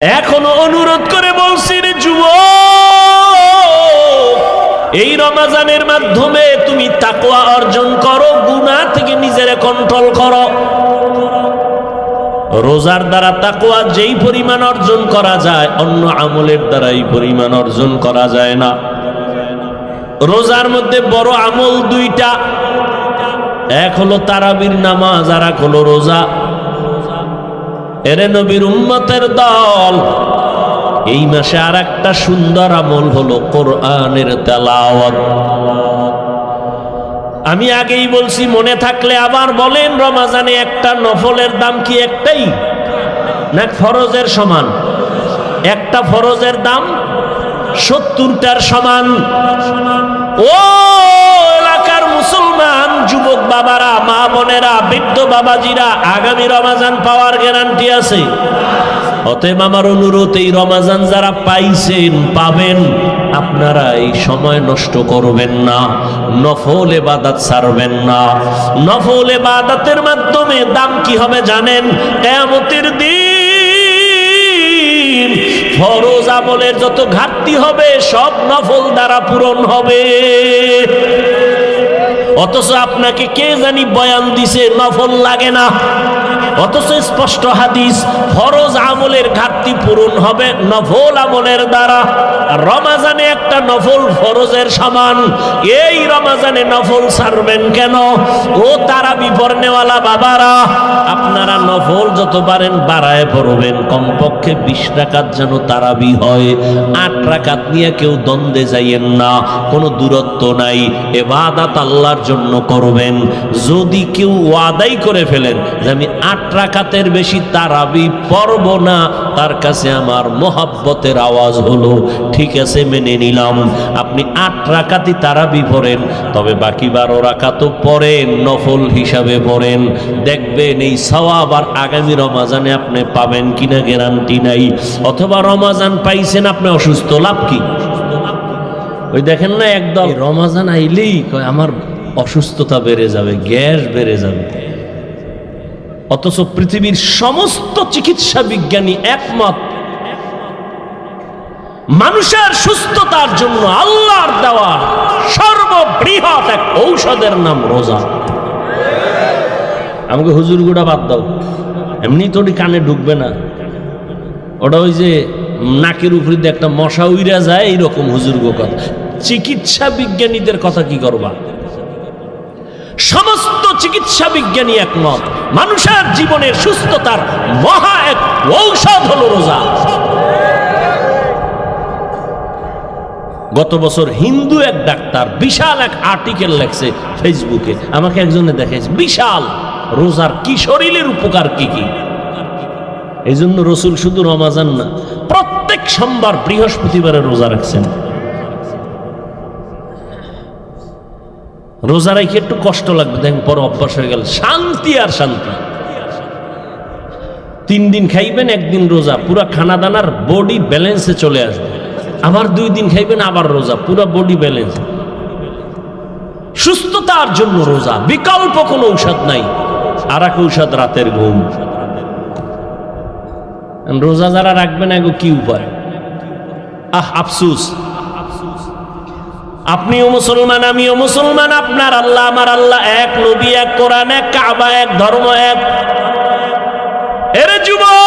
এখনো অনুরোধ করে বলছি রে যুবক, এই রমজানের মাধ্যমে তুমি তাকওয়া অর্জন করো, গুনাহ থেকে নিজেরে কন্ট্রোল করো। রোজার দ্বারা তাকওয়া যেই পরিমাণ অর্জন করা যায়, অন্য আমলের দ্বারা এই পরিমাণ অর্জন করা যায় না। রোজার মধ্যে বড় আমল দুইটা, এক হলো তারাবির নামাজ আর এক হলো রোজা। এরে নবীর উম্মতের দল, এই মাসে আর একটা সুন্দর আমল হলো কোরআনের তেলাওয়াত। আমি আগেই বলছি, মনে থাকলে আবার বলেন, রমজানে একটা নফলের দাম কি একটাই না ফরজের সমান? একটা ফরজের দাম 70টার সমান। ও এলাকার মুসলমান যুবক বাবারা, মা বোনেরা, বৃদ্ধ বাবাজিরা, আগামী রমজান পাওয়ার গ্যারান্টি আছে। অতএব আমার অনুরোধ, এই রমজান যারা পাইছেন, পাবেন, আপনারা এই সময় নষ্ট করবেন না, নফল ইবাদত ছাড়বেন না। নফল ইবাদতের মাধ্যমে দাম কি হবে জানেন? কিয়ামতের দিন ফরজ আমলের যত ঘাটতি হবে সব নফল দ্বারা পূরণ হবে। অথচ আপনাকে কে জানি বয়ান দিছে নফল লাগে না, অথচ স্পষ্ট হাদিস, ফরজ আমলের ঘাটতি পূরণ হবে নফল আমলের দ্বারা। রমজানে একটা নফল ফরজের সমান। এই রমজানে নফল ছাড়বেন কেন? ও তারাবি পড়নেওয়ালা বাবারা, আপনারা নফল যত পারেন বাড়ায় পড়বেন। কমপক্ষে 20 রাকাত যেন তারাবি হয়। 8 রাকাত নিয়ে কেউ দ্বন্দ্বে যাইয়েন না, কোনো দূরত্ব নাই। ইবাদত আল্লাহর জন্য করবেন। যদি কেউ ওয়াদাই করে ফেলেন যে আমি 8 রাকাতের বেশি তারাবি পড়ব না, তার কাছে আমার মোহাব্বতের আওয়াজ হলো, ঠিক আছে মেনে নিলাম, আপনি 8 রাকাতই তারাবি পড়েন, তবে বাকি 12 রাকাতও পড়েন, নফল হিসাবে পড়েন। দেখবেন এই সওয়াব আর আগামী রমজানে আপনি পাবেন কিনা গ্যারান্টি নাই। অথবা রমজান পাইছেন, আপনি অসুস্থ, লাভ কি? ওই দেখেন না, একদল রমজান আইলেই কয় আমার অসুস্থতা বেড়ে যাবে, গ্যাস বেড়ে যাবে। অথচ পৃথিবীর সমস্ত চিকিৎসা বিজ্ঞানী একমত, মানুষের সুস্থতার জন্য আল্লাহর দেওয়া সর্ববৃহৎ এক ঔষধের নাম রোজা। আমাকে হুজুর গুড়া বাদ দাও, এমনি তো কানে ঢুকবে না, ওটা ওই যে নাকের উপরে দিয়ে একটা মশা উইরা যায়, এইরকম হুজুর গো কথা। চিকিৎসা বিজ্ঞানীদের কথা কি করবা? সমস্ত চিকিৎসা বিজ্ঞানী একমত, মানুষের জীবনের সুস্থতার মহা এক ঔষধ হলো রোজা। গত বছর হিন্দু এক ডাক্তার বিশাল এক আর্টিকেল লেখছে ফেসবুকে, আমাকে একজনে দেখাইছে, বিশাল রোজার কি শরীরের উপকার কি কি। এই জন্য রসুল শুধু রমজান না, প্রত্যেক সোমবার বৃহস্পতিবারে রোজা রাখছেন। রোজা রাখি একটু কষ্ট লাগবে, দেখেন পরে অভ্যাস হয়ে গেল, শান্তি আর শান্তি। 3 দিন খাইবেন, 1 দিন রোজা, পুরা খানা দানার বডি ব্যালেন্সে চলে আসবে। আবার 2 দিন খাইবেন, আবার রোজা, পুরা বডি ব্যালেন্স। সুস্থতার জন্য রোজা, বিকল্প কোনো ঔষধ নাই। আর এক ঔষধ রাতের ঘুম। রোজা যারা রাখবেন এগো কি উপায়? আফসুস, আপনিও মুসলমান, আমিও মুসলমান, আপনার আল্লাহ আমার আল্লাহ এক, নবী এক, কোরআন এক, কাবা এক, ধর্ম এক। এরে যুবক,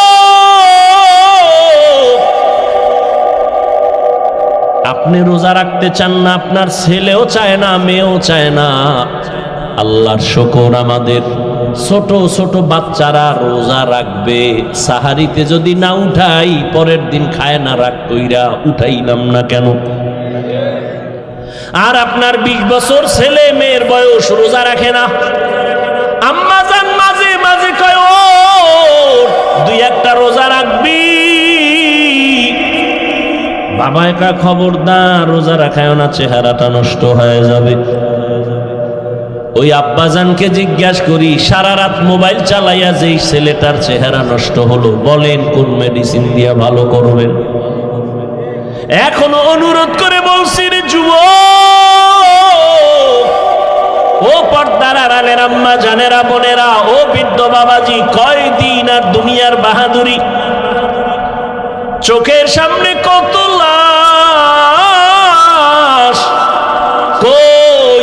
আপনি রোজা রাখতে চান না, আপনার ছেলেও চায় না, মেয়েও চায় না। আল্লাহর শুকর, আমাদের ছোট ছোট বাচ্চারা রোজা রাখবে। সাহারিতে যদি না উঠাই, পরের দিন খায় না, রাগ কইরা উঠাইলাম না কেন? আর আপনার 20 বছর ছেলে মেয়ের বয়স রোজা রাখে না। আম্মা জান মাঝে মাঝে কয়, ও 2-1টা রোজা রাখবি। বাবা একা খবরদার, রোজা রাখায় না, চেহারাটা নষ্ট হয়ে যাবে। ওই আব্বাজানকে জিজ্ঞাসা করি, সারা রাত মোবাইল চালাইয়া যেই ছেলেটার চেহারা নষ্ট হলো, বলেন কোন মেডিসিন দিয়া ভালো করবেন? এখনো অনুরোধ করে বলছি রে যুবক, ও পর্দার আড়ালের আম্মা জানেরা, বোনেরা, ও বৃদ্ধ বাবাজি, কয়দিন আর দুনিয়ার বাহাদুরি? চোখের সামনে কত লাশ। কই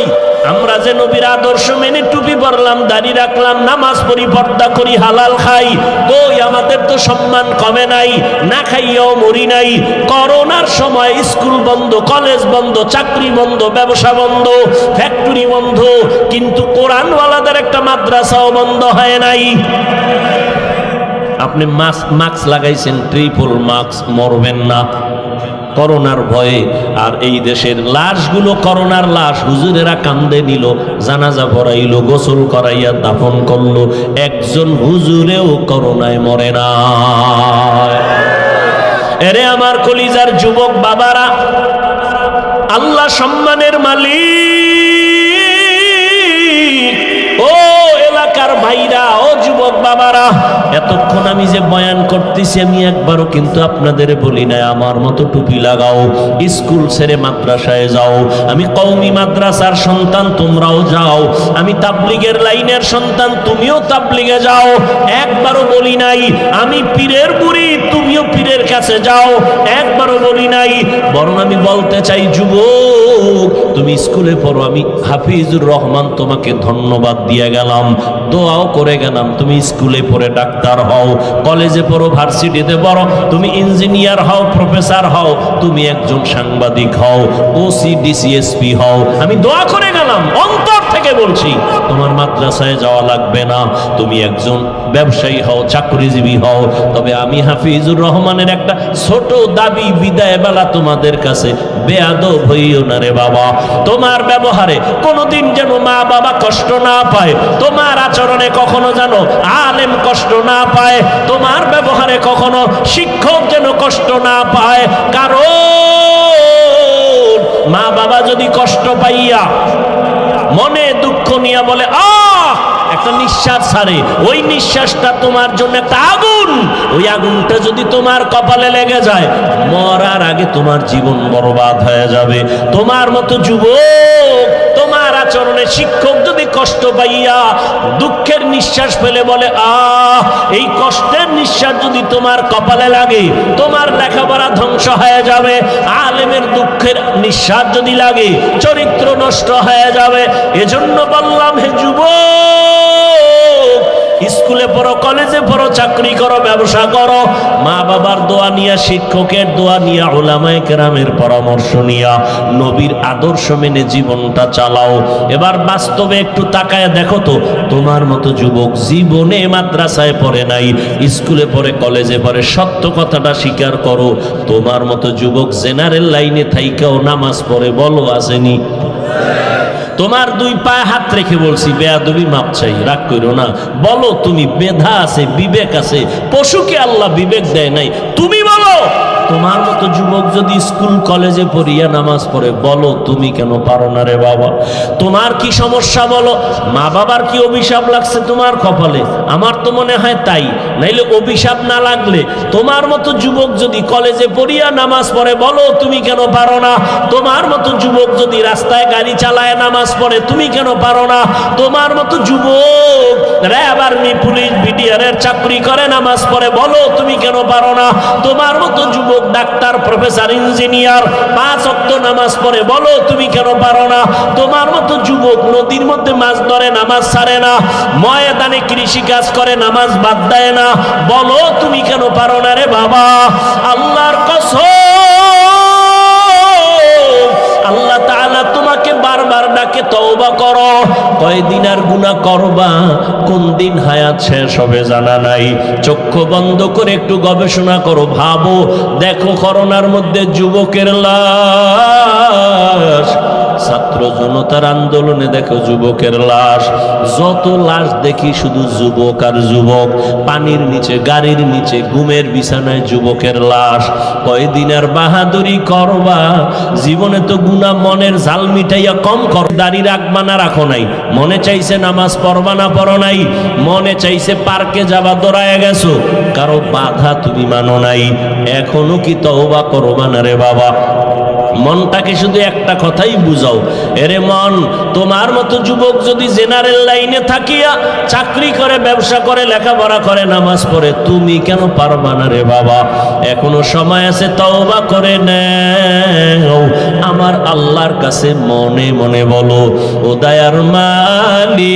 আমরা যে নবীর আদর্শ মেনে টুপি পরলাম, দাড়ি রাখলাম, নামাজ পড়ি, পর্দা করি, হালাল খাই, কই আমাদের তো সম্মান কমে নাই, না খাইয়াও মরি নাই। করোনার সময় স্কুল বন্ধ, কলেজ বন্ধ, চাকরি বন্ধ, ব্যবসা বন্ধ, ফ্যাক্টরি বন্ধ, কিন্তু কোরআনওয়ালাদের একটা মাদ্রাসাও বন্ধ হয় নাই। আপনি মাস্ক লাগাইছেন, ট্রিপল মাস্ক, মরবেন না করোনার ভয়ে। আর এই দেশের লাশগুলো করোনার লাশ, হুজুরেরা কান্দে নিল, জানাজা পড়াইলো, গোসল করাইয়া দাফন করলো, একজন হুজুরেও করোনায় মরে না। এরে আমার কলিজার যুবক বাবারা, আল্লাহ সম্মানের মালিক। ও এলাকার ভাইরা, ও যুবক বাবারা, এতক্ষণ আমি যে বয়ান করতেছি আমি একবারও কিন্তু আপনাদের বলি না আমার মতো টুপি লাগাও, স্কুল ছেড়ে মাদ্রাসায় যাও। আমি কওমি মাদ্রাসার সন্তান, তোমরাও যাও। আমি তাবলিগের লাইনের সন্তান, তুমিও তাবলিগে যাও। একবারও বলি নাই আমি পীরের বুড়ি, তুমিও পীরের কাছে যাও। একবারও বলি নাই। বরং আমি বলতে চাই, যুবক তুমি স্কুলে পড়ো, আমি হাফিজুর রহমান তোমাকে ধন্যবাদ দিয়ে গেলাম, দোয়াও করে গেলাম। তুমি স্কুলে পড়ে ডাক্তার হও, কলেজে পড়ো, ভার্সিটিতে পড়ো, তুমি ইঞ্জিনিয়ার হও, প্রফেসর হও, তুমি একজন সাংবাদিক হও, ওসি ডিসিএসপি হও, আমি দোয়া করে গেলাম, অন্তর থেকে বলছি। তোমার মাদ্রাসায় যাওয়া লাগবে না, তুমি একজন ব্যবসায়ী হও, চাকরিজীবী হও। তবে আমি হাফিজুর রহমানের একটা ছোট দাবি, বিদায় বেলা তোমাদের কাছে, বেয়াদব হইও না রে বাবা। তোমার ব্যবহারে কোনোদিন যেন মা বাবা কষ্ট না পায়, তোমার আচরণে কখনো যেন আলেম কষ্ট না পায়, তোমার ব্যবহারে কখনো শিক্ষক যেন কষ্ট না পায়। কারণ মা বাবা যদি কষ্ট পাইয়া মনে দুঃখ নিয়ে বলে একটা নিঃশ্বাস ছাড়ে, ওই নিঃশ্বাসটা তোমার জন্য একটা আগুন। ওই আগুনটা যদি তোমার কপালে লেগে যায়, মরার আগে তোমার জীবন বরবাদ হয়ে যাবে। তোমার মতো যুবক, তোমার আচরণে শিক্ষক যদি কষ্ট পাইয়া দুঃখের নিঃশ্বাস ফেলে বলে এই কষ্টের নিঃশ্বাস যদি তোমার কপালে লাগে, তোমার লেখাপড়া ধ্বংস হয়ে যাবে। আলেমের দুঃখের নিঃশ্বাস যদি লাগে, চরিত্র নষ্ট হয়ে যাবে। এজন্য বললাম, হে যুবক, স্কুলে পড়ো, কলেজে পড়ো, চাকরি করো, ব্যবসা করো, মা বাবার দোয়া নিয়া, শিক্ষকের দোয়া নিয়া, উলামায়ে কেরামের পরামর্শ নিয়া, নবীর আদর্শ মেনে জীবনটা চালাও। এবার বাস্তবে একটু তাকায় দেখো তো, তোমার মতো যুবক জীবনে মাদ্রাসায় পড়ে নাই, স্কুলে পড়ে, কলেজে পড়ে, সত্য কথাটা স্বীকার করো। তোমার মতো যুবক জেনারেল লাইনে থাইকাও নামাজ পড়ে, বলো আসেনি? তোমার দুই পায়ে হাত রেখে বলছি, বেয়াদবি মাপ চাই, রাগ করো না। বলো তুমি, মেধা আছে, বিবেক আছে, পশুকে আল্লাহ বিবেক দেয় নাই, তুমি বলো। তোমার মতো যুবক যদি স্কুল কলেজে পড়িয়া নামাজ পড়ে, বলো তুমি কেন পারো না রে বাবা? তোমার কি সমস্যা বলো? মা বাবার কি অভিশাপ লাগছে তোমার কপালে? আমার তো মনে হয় তাই, নাইলে অভিশাপ না লাগলে তোমার মতো যুবক যদি কলেজে পড়িয়া নামাজ পড়ে, বলো তুমি কেন পারো না? তোমার মতো যুবক যদি রাস্তায় গাড়ি চালায় নামাজ পড়ে, তুমি কেন পারো না? তোমার মতো যুবক র্যাব, আর্মি, পুলিশ, বিডিআরের চাকরি করে নামাজ পড়ে, বলো তুমি কেন পারো না? তোমার মতো যুবক ডাক্তার, প্রফেসর, ইঞ্জিনিয়ার 5 ওয়াক্ত নামাজ পড়ে, বলো তুমি কেন পারো না? তোমার মতো যুবক নদীর মধ্যে মাছ ধরে, নামাজ ছাড়ে না, ময়দানে কৃষি কাজ করে, নামাজ বাদ দেয় না, বলো তুমি কেন পারো না রে বাবা? আল্লাহর কসম, আল্লাহ তাআলা তোমাকে বারবার ডাকে, তওবা করো। কয়দিন আর গুনাহ করবা, কোন দিন হায়াত শেষ হবে জানা নাই। চক্ষু বন্ধ করে একটু গবেষণা করো, ভাবো, দেখো করোনার মধ্যে যুবকের লাশ, ছাত্র জনতার আন্দোলনে দেখো যুবকের লাশ, যত লাশ দেখি শুধু যুবক আর যুবক, পানির নিচে, গাড়ির নিচে, ঘুমের বিছানায় যুবকের লাশ। কয়দিন আর বাহাদুরি করবা? জীবনে তো গুনাহ মনের জাল মিটাইয়া কম কর। দাড়ি রাখবা না রাখো নাই, মনে চাইছে নামাজ পড়বা না পড়ো নাই, মনে চাইছে পার্কে যাবা, দৌড়ায় গেছো, কারো বাধা তুমি মানো নাই, এখনো কি তওবা করবা না রে বাবা? মনটাকে শুধু একটা কথাই বুঝাও, এরে মন, তোমার মতো যুবক যদি জেনারেল লাইনে থাকিয়া চাকরি করে, ব্যবসা করে, লেখাপড়া করে, নামাজ পড়ে, তুমি কেন পারবা না রে বাবা? এখনো সময় আছে, তওবা করে নাও। আমার আল্লাহর কাছে মনে মনে বলো, ও দয়ার মালিক,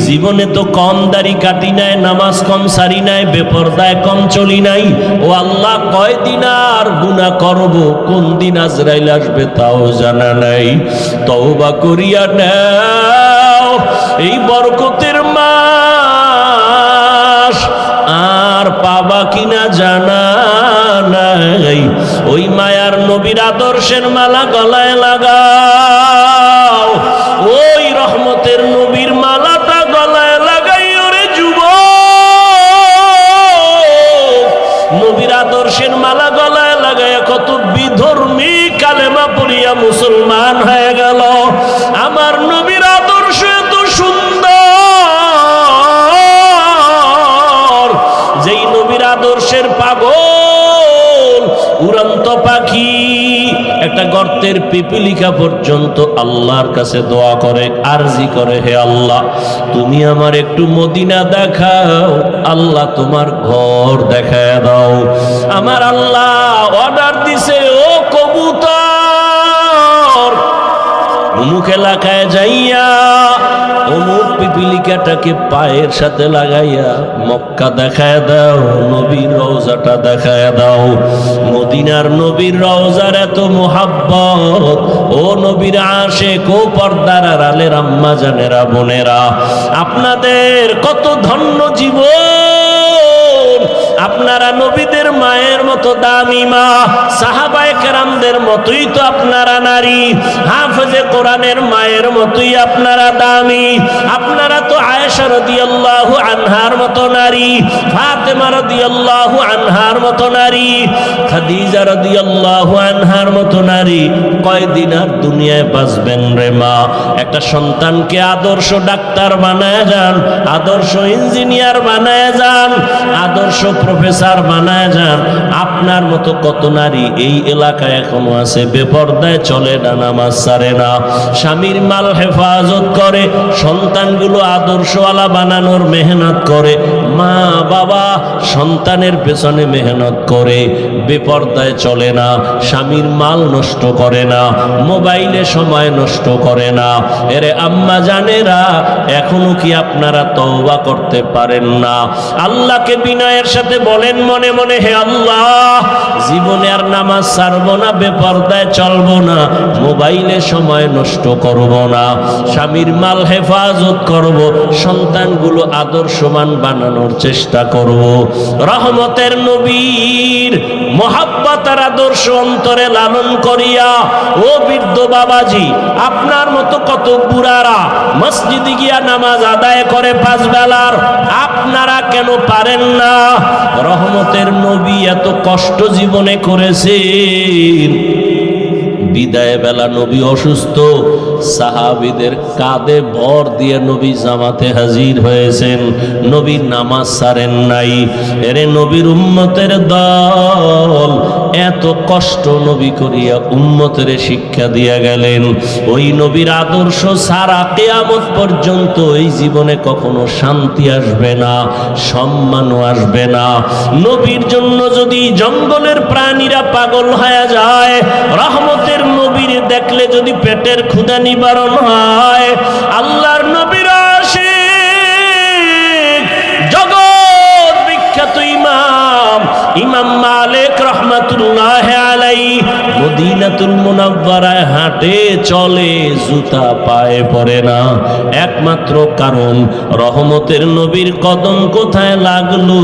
জীবনে তো কম দাড়ি কাটি নাই, নামাজ কম সারি নাই, বেপরদায় কম চলি নাই। ও আল্লাহ, কয়দিন আর গুনাহ করব, কোন দিন আজরাইল আসবে তাও জানা নাই। তওবা করিয়া নাও, এই বরকতের মাস আর পাবা কিনা জানা নাই। ওই মায়ার নবীর আদর্শের মালা গলায় লাগাও, ওই রহমতের নবীর মালাটা গলায় লাগাই। ওরে যুবক, নবীর আদর্শের মালা গলায় লাগায় কত বিধর্মী কালেমা পড়িয়া মুসলমান হয়ে গেল। আমার নবীর আদর্শ এত সুন্দর, যেই নবীর আদর্শের পাগল উড়ন্ত পাখি একটা গর্তের পিপিলিকা পর্যন্ত আল্লাহর কাছে দোয়া করে, আরজি করে, হে আল্লাহ, তুমি আমার একটু মদিনা দেখাও, আল্লাহ তোমার ঘর দেখায় দাও। আমার আল্লাহ অর্ডার দিছে, ও কবুতর, অমুক এলাকায় যাইয়া অমুক পিপিলিকাটাকে পায়ের সাথে লাগাইয়া মক্কা দেখায় দাও, নবীর রওজাটা দেখায় দাও। মদিনার নবীর রওজার এত মোহাব্বত, ও নবীর আশিক, ও পর্দার আড়ালের আম্মা জানেরা, বোনেরা, আপনাদের কত ধন্য জীবন। আপনারা নবীদের মায়ের মতো দামি মা, সাহাবায়ে কেরামদের মতোই তো আপনারা নারী, হাফেজে কোরআনের মায়ের মতোই আপনারা দামি। আপনারা তো আয়েশা রাদিয়াল্লাহু আনহার মতো নারী, ফাতেমা রাদিয়াল্লাহু আনহার মতো নারী, খাদিজা রাদিয়াল্লাহু আনহার মতো নারী। কয়দিন আর দুনিয়ায় বাঁচবেন রে মা? একটা সন্তানকে আদর্শ ডাক্তার বানায় যান, আদর্শ ইঞ্জিনিয়ার বানায় যান, আদর্শ প্রফেসর বানায় যান। আপনার মতো কত নারী এই এলাকায় এখনো আছে, বেপরদায় চলে না, নামাজ ছাড়ে না, স্বামীর মাল হেফাজত করে, সন্তানগুলো আদর্শওয়ালা বানানোর মেহনত করে, মা বাবা সন্তানের পেছনে মেহনত করে, বেপরদায় চলে না, স্বামীর মাল নষ্ট করে না, মোবাইলে সময় নষ্ট করে না। এরে আম্মা জানেরা, এখনো কি আপনারা তওবা করতে পারেন না? আল্লাহকে বিনয়ের সাথে বলেন মনে মনে, হে আল্লাহ, জীবনে আর নামাজ ছাড়বো না, বেপরদায় চলবো না, মোবাইলে সময় নষ্ট করব না, স্বামীর মাল হেফাজত করব, সন্তানগুলো আদর্শবান বানানোর চেষ্টা করব। রহমতের নবীর মোহাব্বত আর আদর্শ অন্তরে লালন করিয়া, ও বৃদ্ধ বাবাজি, আপনার মতো কত বুড়ারা মসজিদে গিয়া নামাজ আদায় করে 5 বেলার, আপনারা কেন পারেন না? রহমতের নবী এত কষ্ট জীবনে করেছেন, বিদায় বেলা নবী অসুস্থ, সাহাবীদের কাঁধে ভর দিয়ে নবী জামাতে হাজির হয়েছেন, নবী নামাজ ছাড়েন নাই। এরে নবীর উম্মতের দল এত কষ্ট নবী করিয়া উম্মতের শিক্ষা দিয়া গেলেন। ওই নবীর আদর্শ সারা কিয়ামত পর্যন্ত এই জীবনে কখনো শান্তি আসবে না, সম্মানও আসবে না। নবীর জন্য যদি জঙ্গলের প্রাণীরা পাগল হয়ে যায়, রহমতের নবীর দেখলে যদি পেটের ক্ষুধা নিবারণ হয়, আল্লাহর নবীর আশিক জগৎ বিখ্যাত ইমাম মালিক রহমাতুল্লাহ আলাইহি মদিনাতুল মুনাওয়ারায় হাঁটে চলে, জুতা পায়ে পড়ে না। একমাত্র কারণ, রহমতের নবীর কদম কোথায় লাগলো,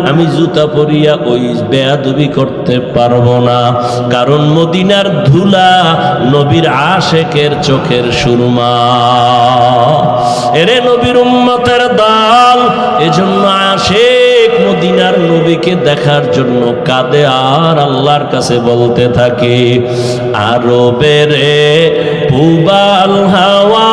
আমি জুতা পরিয়া ওই বেয়াদবি করতে পারবো না। কারণ মদিনার ধুলা নবীর আশিকের চোখের সুরমা। এরে নবীর উম্মতের দল, এজন্য আশিক মদিনার নবীকে দেখার জন্য কাঁদে আর আল্লাহর কাছে বলতে থাকে, আরবের পূবাল হাওয়া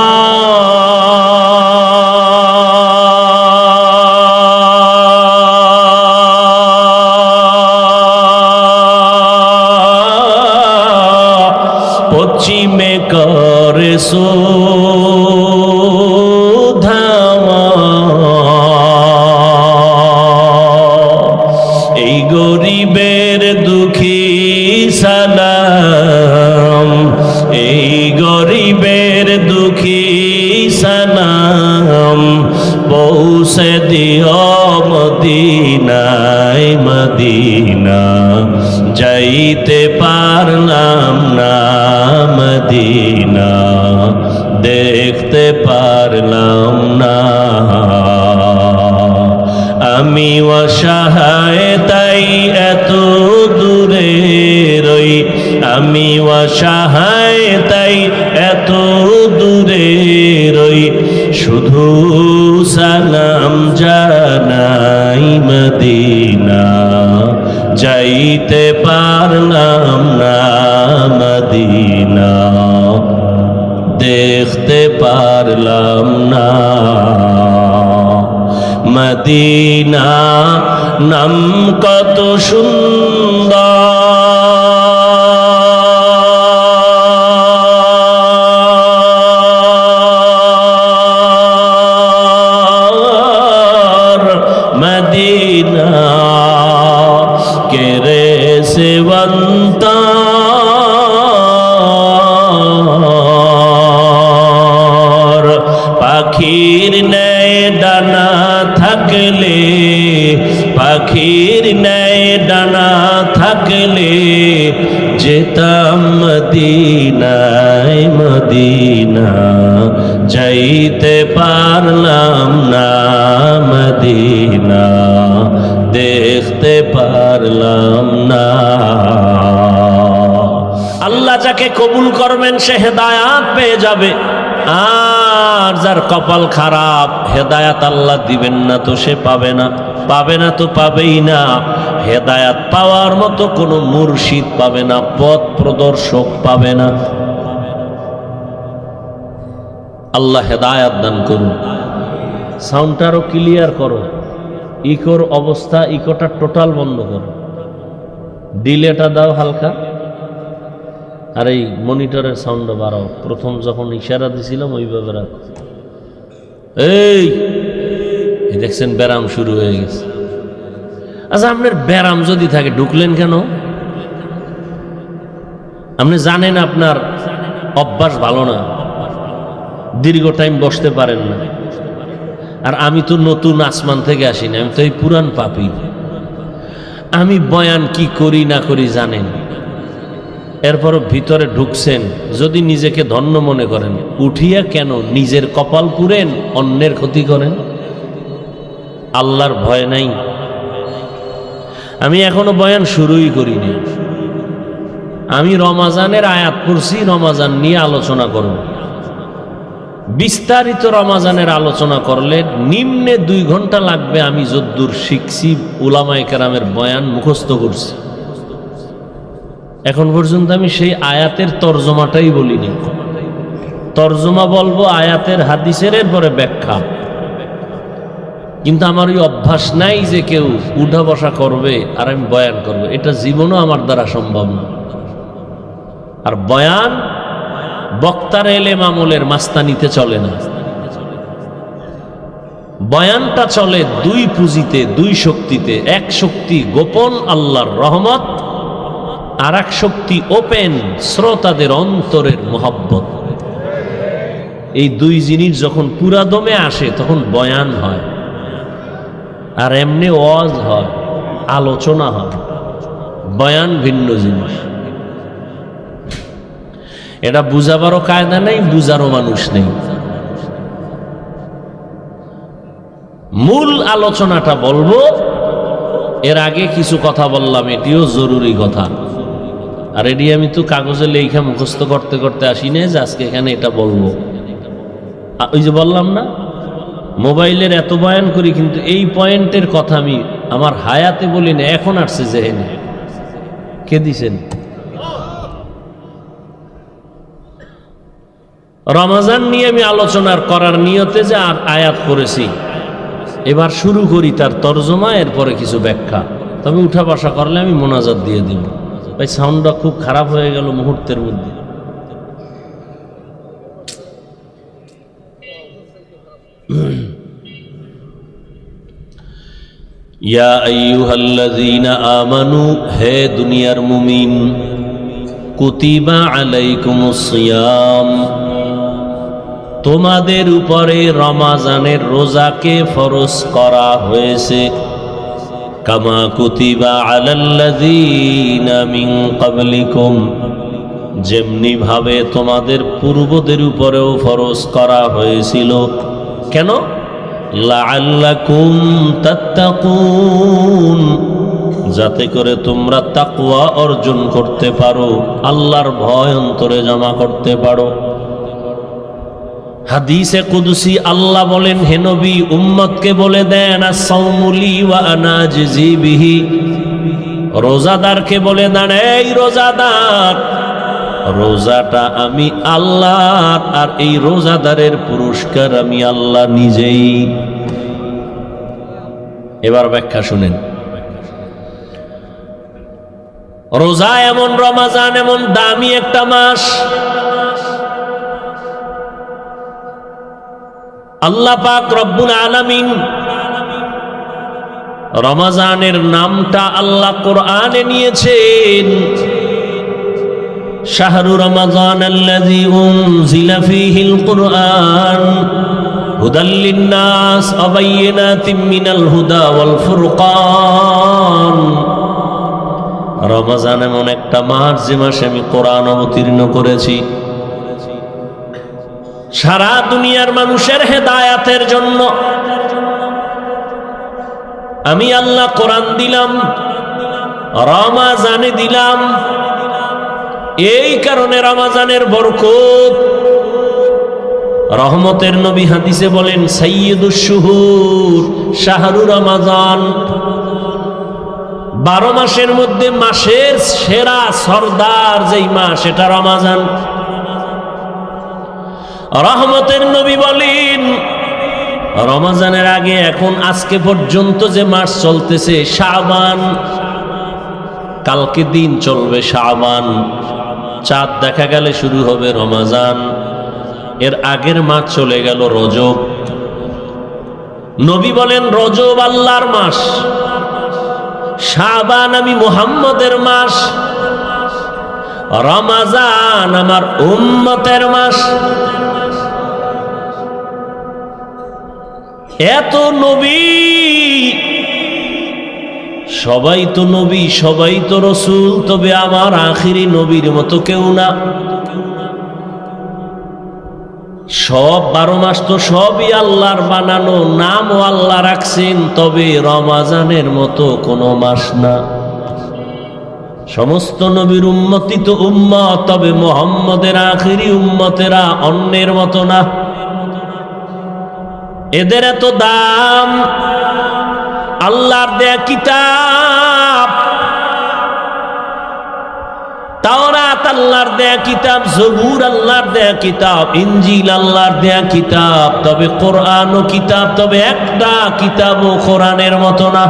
সুধামা, এই গরিবের দুঃখী সালাম, এই গরিবের দুঃখী সালাম, পৌঁছে দিও মদিনায় মদিনা, যাইতে পারলাম না মদিনা, দেখতে পারলাম না। আমি অসহায় তাই এত দূরে রই, আমি অসহায় তাই এত দূরে রই, শুধু সালাম জানাই মদিনা, যাইতে পারলাম না মদিনা, দেখতে পারলাম না মদিনা। নাম কত সুন্দর মদিনা, কেরে সেবন্তা পাখির ন্যায় ডানা থাকলে, পাখির ন্যায় ডানা থাকলে, যেতাম মদিনায় মদিনা, যাইতে পারলাম না মদিনা, দেখতে পারলাম না। আল্লাহ যাকে কবুল করবেন সে হেদায়াত পেয়ে যাবে, আর যার কপাল খারাপ হেদায়াত আল্লাহ দিবেন না তো সে পাবে না, পাবে না তো পাবেই না। হেদায়াত পাওয়ার মতো কোনো মুর্শিদ পাবে না, পথ প্রদর্শক পাবে না। আল্লাহ হেদায়াত দান করুন। সাউন্ডটারও ক্লিয়ার করো, ইকোর অবস্থা, ইকোটা টোটাল বন্ধ করো, ডিলেটা দাও হালকা, আর এই মনিটরের সাউন্ড বাড়াও। প্রথম যখন ইশারা দিছিলাম ওইভাবে রাখো। এই দেখছেন ব্যারাম শুরু হয়ে গেছে। আচ্ছা, আপনার ব্যারাম যদি থাকে ঢুকলেন কেন? আপনি জানেন আপনার অভ্যাস ভালো না, দীর্ঘ টাইম বসতে পারেন না। আর আমি তো নতুন আসমান থেকে আসি না, আমি তো এই পুরান পাপী। আমি বয়ান কি করি না করি জানেন, এরপরও ভিতরে ঢুকছেন। যদি নিজেকে ধন্য মনে করেন, উঠিয়া কেন নিজের কপাল পুরেন, অন্যের ক্ষতি করেন? আল্লাহর ভয় নাই। আমি এখনো বয়ান শুরুই করিনি। আমি রমাজানের আয়াত পড়ছি, রমাজান নিয়ে আলোচনা করব। বিস্তারিত রমাজানের আলোচনা করলে নিম্নে 2 ঘন্টা লাগবে। আমি যদ্দূর শিখছি, উলামায়ে কেরামের বয়ান মুখস্থ করছি। এখন পর্যন্ত আমি সেই আয়াতের তর্জমাটাই বলিনি। তর্জমা বলবো আয়াতের, হাদিসের, এরপরে ব্যাখ্যা। কিন্তু আমার ওই অভ্যাস নাই যে কেউ উঠা বসা করবে আর আমি বয়ান করব, এটা জীবনও আমার দ্বারা সম্ভব না। আর বয়ান বক্তার এলেম আমলের মাস্তানিতে চলে না। বয়ানটা চলে 2 পুঁজিতে, 2 শক্তিতে। এক শক্তি গোপন আল্লাহর রহমত, আর এক শক্তি ওপেন শ্রোতাদের অন্তরের মোহাব্বত। এই 2 জিনিস যখন পুরা দমে আসে তখন বয়ান হয়। আর এমনি ওয়াজ হয়, আলোচনা হয়। বয়ান ভিন্ন জিনিস। এটা বুঝাবারও কায়দা নেই, বুঝারও মানুষ নেই। মূল আলোচনাটা বলবো, এর আগে কিছু কথা বললাম, এটিও জরুরি কথা। আর এটি আমি তো কাগজে লেখা মুখস্থ করতে করতে আসি না যে আজকে এখানে এটা বলবো। ওই যে বললাম না, মোবাইলের এত বয়ান করি, কিন্তু এই পয়েন্টের কথা আমি আমার হায়াতে বলি না, এখন আসছে জেহেনে। কে দিছেন? রমাজান নিয়ে আমি আলোচনা করার নিয়তে যে আয়াত করেছি, এবার শুরু করি তার তর্জমা, এরপরে কিছু ব্যাখ্যা। তবে উঠা বসা করলে আমি মোনাজাত দিয়ে দিব। ভাই সাউন্ডটা খুব খারাপ হয়ে গেল মুহূর্তের মধ্যে। ইয়া আইয়ুহাল্লাযীনা আমানু, হে দুনিয়ার মুমিন, কুতিবা আলাইকুমুস সিয়াম, তোমাদের উপরে রমাজানের রোজাকে ফরজ করা হয়েছে। কামা কুতিবা আলাল্লাযীনা মিন ক্বাবলিকুম, যেমনি ভাবে তোমাদের পূর্বদের উপরেও ফরজ করা হয়েছিল। কেন? লাআল্লাকুম তাত্তাকুন, যাতে করে তোমরা তাকওয়া অর্জন করতে পারো, আল্লাহর ভয় অন্তরে জমা করতে পারো। হাদিসে কুদসি আল্লাহ বলেন, হে নবী, উম্মতকে বলে দেন আস-সাওমু লি ওয়া আনা আজজি বিহি, রোজাদারকে বলে দেন, এই রোজাদার, রোজাটা আমি আল্লাহর, আর এই রোজাদারের পুরস্কার আমি আল্লাহ নিজেই। এবার ব্যাখ্যা শুনেন। রোজা এমন, রমাজান এমন দামি একটা মাস, আল্লাহ পাক রব্বুল আলামিন রমাজানের নামটা আল্লাহ কোরআনে নিয়েছেন। শাহরু রমাজান আল্লাযী উনজিলা ফীহিল কুরআন হুদাল লিন-নাস ওয়া বায়্যিনাতিম মিনাল হুদা ওয়াল ফুরকান। রমাজান এমন একটা মাস যে মাসে আমি কোরআন অবতীর্ণ করেছি সারা দুনিয়ার মানুষের হেদায়াতের জন্য। আমি আল্লাহ কোরআন দিলাম, রমাজানে দিলাম। এই কারণে রমাজানের বরকত, রহমতের নবী হাদিসে বলেন, সাইয়্যিদুশ শুহুর শাহরু রমাজান, 12 মাসের মধ্যে মাসের সেরা সর্দার যেই মাস, এটা রমাজান। রহমতের নবী বলেন, রমাজানের আগে এখন আজকে পর্যন্ত যে মাস চলতেছে শাবান, কালকে দিন চলবে শাবান, চাঁদ দেখা গেলে শুরু হবে রমাজান, এর আগের মাস চলে গেল রজব। নবী বলেন, রজব আল্লাহর মাস, শাবান আমি মুহাম্মদের মাস, রমাজান আমার উম্মতের মাস। এত নবী, সবাই তো নবী, সবাই তো রসুল, তবে আমার আখিরি নবীর মতো কেউ না। সব 12 মাস তো সবই আল্লাহর বানানো, নামও আল্লাহ রাখছেন, তবে রমাজানের মতো কোনো মাস না। সমস্ত নবীর উম্মতই তো উম্মত, তবে মুহাম্মদের আখিরি উম্মতেরা অন্যের মতো না। এদের এত দাম, আল্লাহর দেয়া কিতাব তাওরাত আল্লাহর দেয়া কিতাব, জবুর আল্লাহর দেয়া কিতাব, ইনজিল আল্লাহর দেয়া কিতাব, তবে কোরআনও কিতাব, তবে একটা কিতাবও কোরআনের মতো না।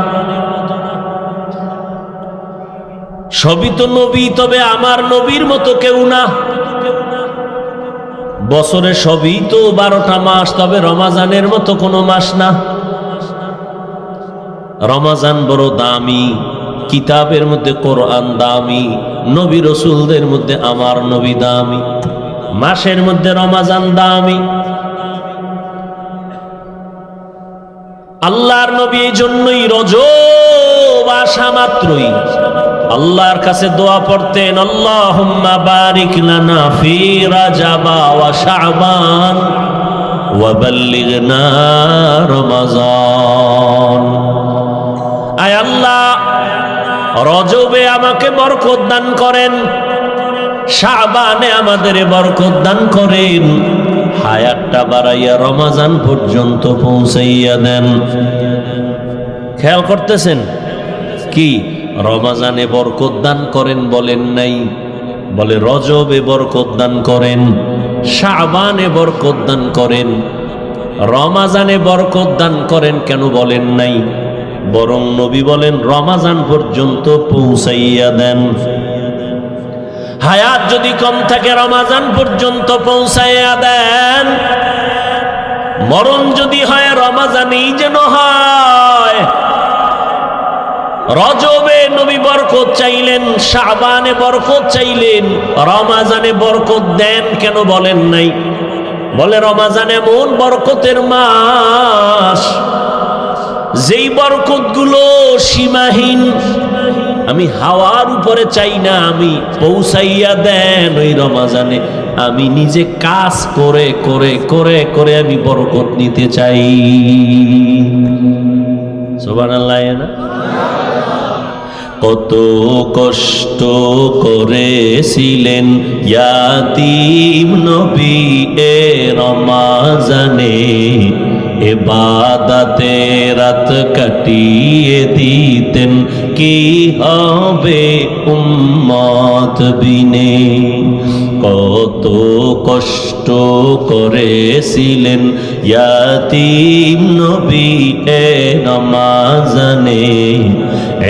সবই তো নবী, তবে আমার নবীর মতো কেউ না। বছরে সবই তো 12টা মাস, তবে রমাজানের মতো কোনো মাস না। রমাজান বড় দামি, কিতাবের মধ্যে কোরআন দামি, নবী রসুলদের মধ্যে আমার নবী দামি, মাসের মধ্যে রমাজান দামি। আল্লাহর নবী এই জন্যই রজব আসা মাত্রই আল্লাহর কাছে দোয়া পড়তেন, আল্লাহুম্মা বারিক লানা ফি রাজাবা ওয়া শাবান ওয়া বাল্লিগনা রমাজান। আয় আল্লাহ, রজবে আমাকে বরকত দান করেন, শাবানে আমাদের বরকত দান করেন, হায়াতটা বাড়াইয়া রমাজান পর্যন্ত পৌঁছাইয়া দেন। খেয়াল করতেছেন কি? রমাজানে বরকত দান করেন বলেন নাই, বলে রজবে বরকত দান করেন, শাবানে বরকত দান করেন, রমাজানে বরকত দান করেন কেন বলেন নাই? বরং নবী বলেন রমাজান পর্যন্ত পৌঁছাইয়া দেন। হায়াত যদি কম থাকে রমাজান পর্যন্ত পৌঁছাইয়া দেন। মরণ যদি হয় রমাজানেই যেন হয়। রজবে নবী বরকত চাইলেন, শাবানে বরকত চাইলেন, রমাজানে বরকত দেন কেন বলেন নাই? বলে রমাজান এমন বরকতের মাস, যেই বরকত গুলো সীমাহীন। আমি হাওয়ার উপরে চাই না, আমি পৌঁছাইয়া দেন ওই রমাজানে। আমি নিজে কাজ করে করে করে করে আমি বরকত নিতে চাই। সুবহানাল্লাহ না? কত কষ্ট করেছিলেন ইয়াতীম নবী এ রমাজানে, ইবাদতে রাত কাটিয়ে দিতেন, কি হবে উম্মত বিনে। কত কষ্ট করেছিলেন ইয়াতীম নবী এ রমাজানে,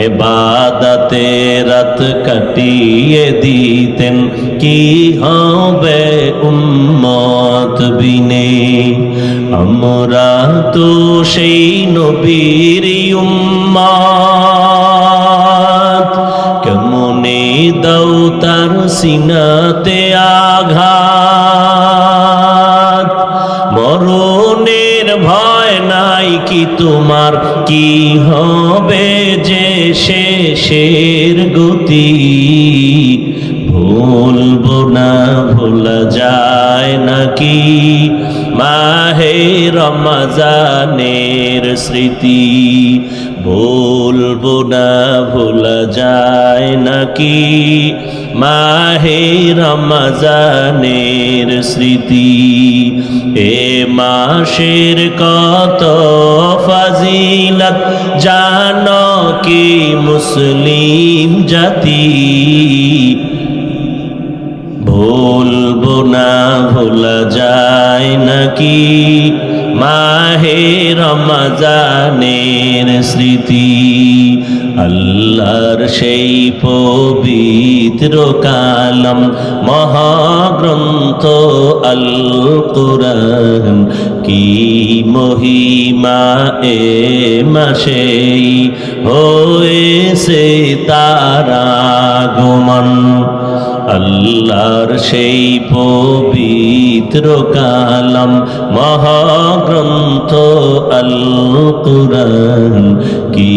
ইবাদতে রাত কাটিয়ে দিতেন, কি হবে উম্মত বিনে। আমরা তো সেই নবীর উম্মত, কেমনে দাও তার সিনাতে আঘাত। মরণের ভয় নাই কি তোমার, কি হবে যে শেষের গতি। ভুলবো না ভোলা যায় নাকি মাহে রমজানের স্মৃতি। ভুলবো না ভোলা যায় নাকি মাহে রমজানের স্মৃতি। এ মাসের কত ফাজিলত জানো কি মুসলিম জাতি। ভুলবো না ভোলা যায় নাকি মাহে রমজানের স্মৃতি। আল্লাহর সেই পবিত্র কালাম মহাগ্রন্থ আল কুরআন, কি মহিমা এ মাসেই হয়েছে তার আগমন। আল্লাহর সেই পবিত্র কালাম মহাগ্রন্থ আল কুরআন, কি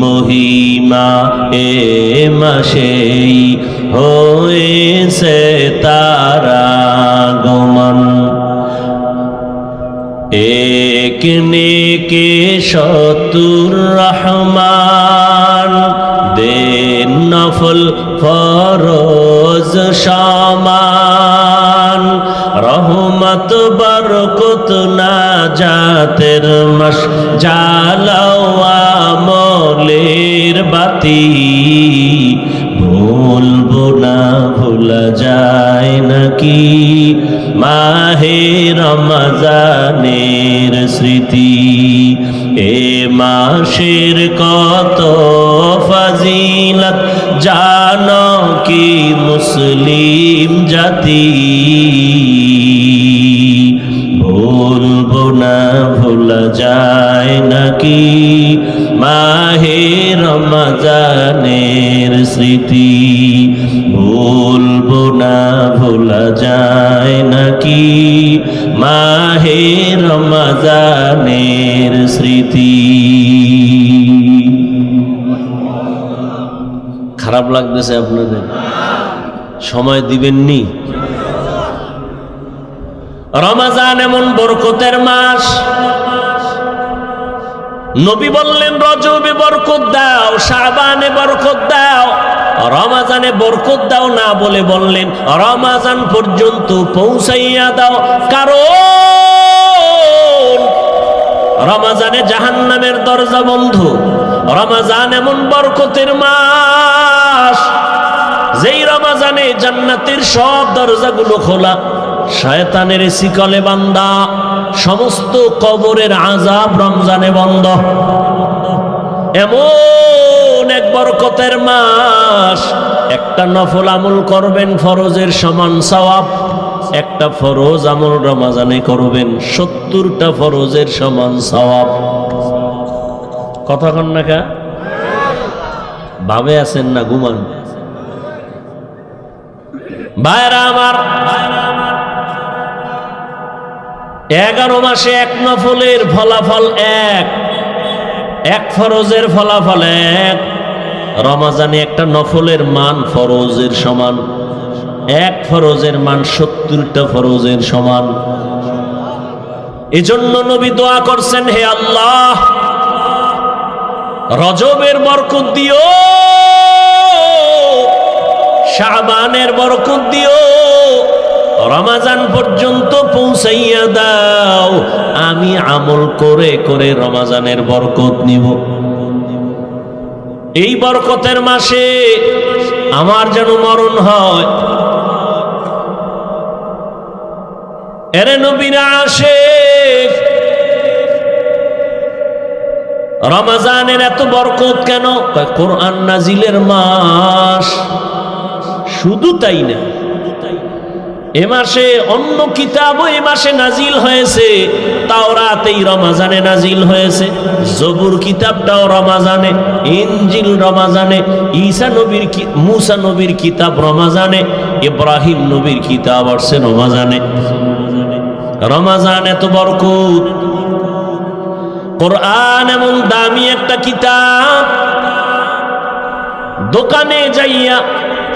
মহিমা এ মাসেই হয়েছে তার আগমন। এক নেকে শতুর রহমান, দেন নফল ফরজ সমান। রহমত বরকত নাজাতের মাস, জ্বালাও আমলের বাতি। ভুলবো না ভোলা যায় নাকি মাহে রমজানের স্মৃতি। এ মাসের কত ফাজিলত জানো কি মুসলিম জাতি। ভুলবো না ভোলা যায় নাকি মাহে রমজানের স্মৃতি। ভুলবো না ভোলা যায় নাকি মাহে রমজানের স্মৃতি। খারাপ লাগতেছে আপনাদের? সময় দিবেননি? রমজান এমন বরকতের মাস। নবী বললেন রজবে বরকত দাও, শাবানে বরকত দাও, রমজানে বরকত দাও না বলে বললেন রমজান পর্যন্ত পৌঁছাইয়া দাও। কারণ রমজানে জাহান্নামের দরজা বন্ধ। রমজান এমন বরকতের মাস, যেই রমজানে জান্নাতের সব দরজাগুলো খোলা, শয়তানের শিকলে বান্দা, সমস্ত কবরের আযাব রমজানে বন্ধ। এমন এক বরকতের মাস, একটা নফল আমল করবেন ফরজের সমান সওয়াব, একটা ফরজ আমল রমজানে করবেন 70টা ফরজের সমান সওয়াব। কথা কন না কা ভাবে আছেন না ঘুমান? ভাইরা আমার, 11 মাসে এক নফলের ফলাফল এক ফরজের ফলাফল এক। রমজানে একটা নফলের মান ফরজের সমান, এক ফরজের মান 70টা ফরজের সমান। এজন্য নবী দোয়া করছেন, হে আল্লাহ রজবের বরকত দিও, শাবানের বরকত দিও, রমজান পর্যন্ত পৌঁছাইয়া দাও, আমি আমল করে করে রমজানের বরকত নিব। এই বরকতের মাসে আমার যেন মরণ হয়। এরে নবীরা আশিক, রমজানের এত বরকত কেন? কোরআন নাজিলের মাস। শুধু তাই না, এ মাসে অন্য কিতাবও এ মাসে নাজিল হয়েছে। তাওরাত এই রমজানে নাজিল হয়েছে, জবুর কিতাবটাও রমজানে, ইনজিল রমজানে, ঈসা নবীর মুসা নবীর কিতাব রমজানে, ইব্রাহিম নবীর কিতাব আসছে রমজানে। রমজান এত বরকত। কোরআন এমন দামি একটা কিতাব, দোকানে যাইয়া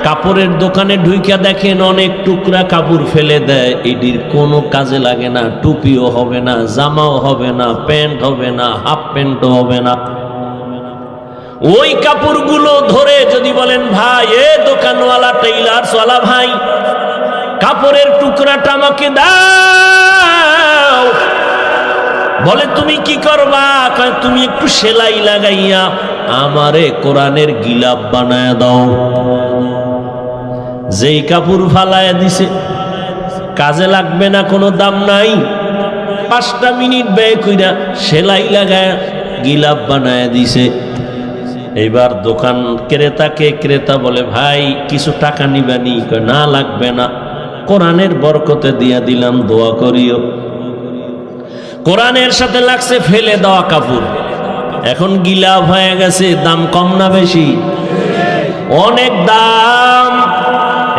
কাপড়ের দোকানে ঢুইকা দেখেন অনেক টুকরা কাপড় ফেলে দেয়, এটির কোনো কাজে লাগে না, টুপিও হবে না, জামাও হবে না, প্যান্ট হবে না, হাফ প্যান্টও হবে না। ওই কাপড়গুলো ধরে যদি বলেন, ভাই এ দোকানওয়ালা টেইলার্সওয়ালা ভাই, কাপড়ের টুকরাটা আমাকে দাও, বলে তুমি কি করবা? তুমি একটু সেলাই লাগাইয়া আমারে কোরআনের গিলাপ বানায় দাও। যেই কাপড় ফালায় দিছে, কাজে লাগবে না, কোনো দাম নাই, 5টা মিনিট ব্যয় কইরা সেলাই লাগায় গিলাপ বানায় দিছে। এইবার দোকান ক্রেতা বলে, ভাই কিছু টাকা নিবানি? না লাগবে না, কোরআনের বরকতে দিয়া দিলাম, দোয়া করিও। কোরআনের সাথে লাগছে ফেলে দেওয়া কাপড়, এখন গিলাপ হয়ে গেছে। দাম কম না বেশি? অনেক দাম।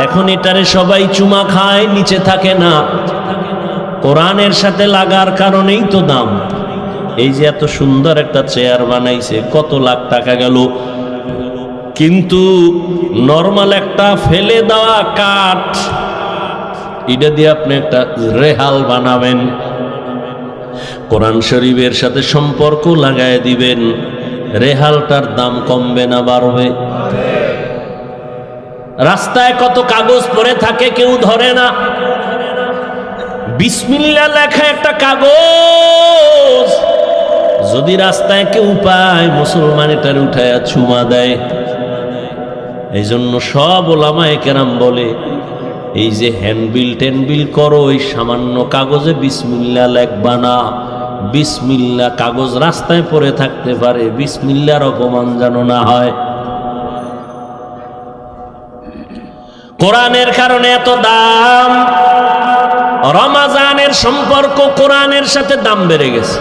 এখন এটারে সবাই চুমা খায়, নিচে থাকে না। কোরআনের সাথে লাগার কারণেই তো দাম। এই যে এত সুন্দর একটা চেয়ার বানাইছে, কত লাখ টাকা গেল, কিন্তু নরমাল একটা ফেলে দেওয়া কাঠ, এটা দিয়ে আপনি একটা রেহাল বানাবেন, কোরআন শরীফের সাথে সম্পর্ক লাগায় দিবেন, রেহালটার দাম কমবে না বাড়বে? রাস্তায় কত কাগজ পড়ে থাকে, কেউ ধরে না। বিসমিল্লাহ লেখা একটা কাগজ যদি রাস্তায় কেউ পায়, মুসলমান এটার উঠায়া চুমা দেয়। এই জন্য সব ওলামায়ে কেরাম বলে, এই যে হ্যান্ডবিল টেনবিল করো, ওই সামান্য কাগজে বিসমিল্লাহ লেখবা না। বিসমিল্লাহ কাগজ রাস্তায় পড়ে থাকতে পারে, বিসমিল্লাহর অপমান যেন না হয়। কোরআনের কারণে এত দাম। রমজানের সম্পর্ক কোরআনের সাথে দাম বেড়ে গেছে।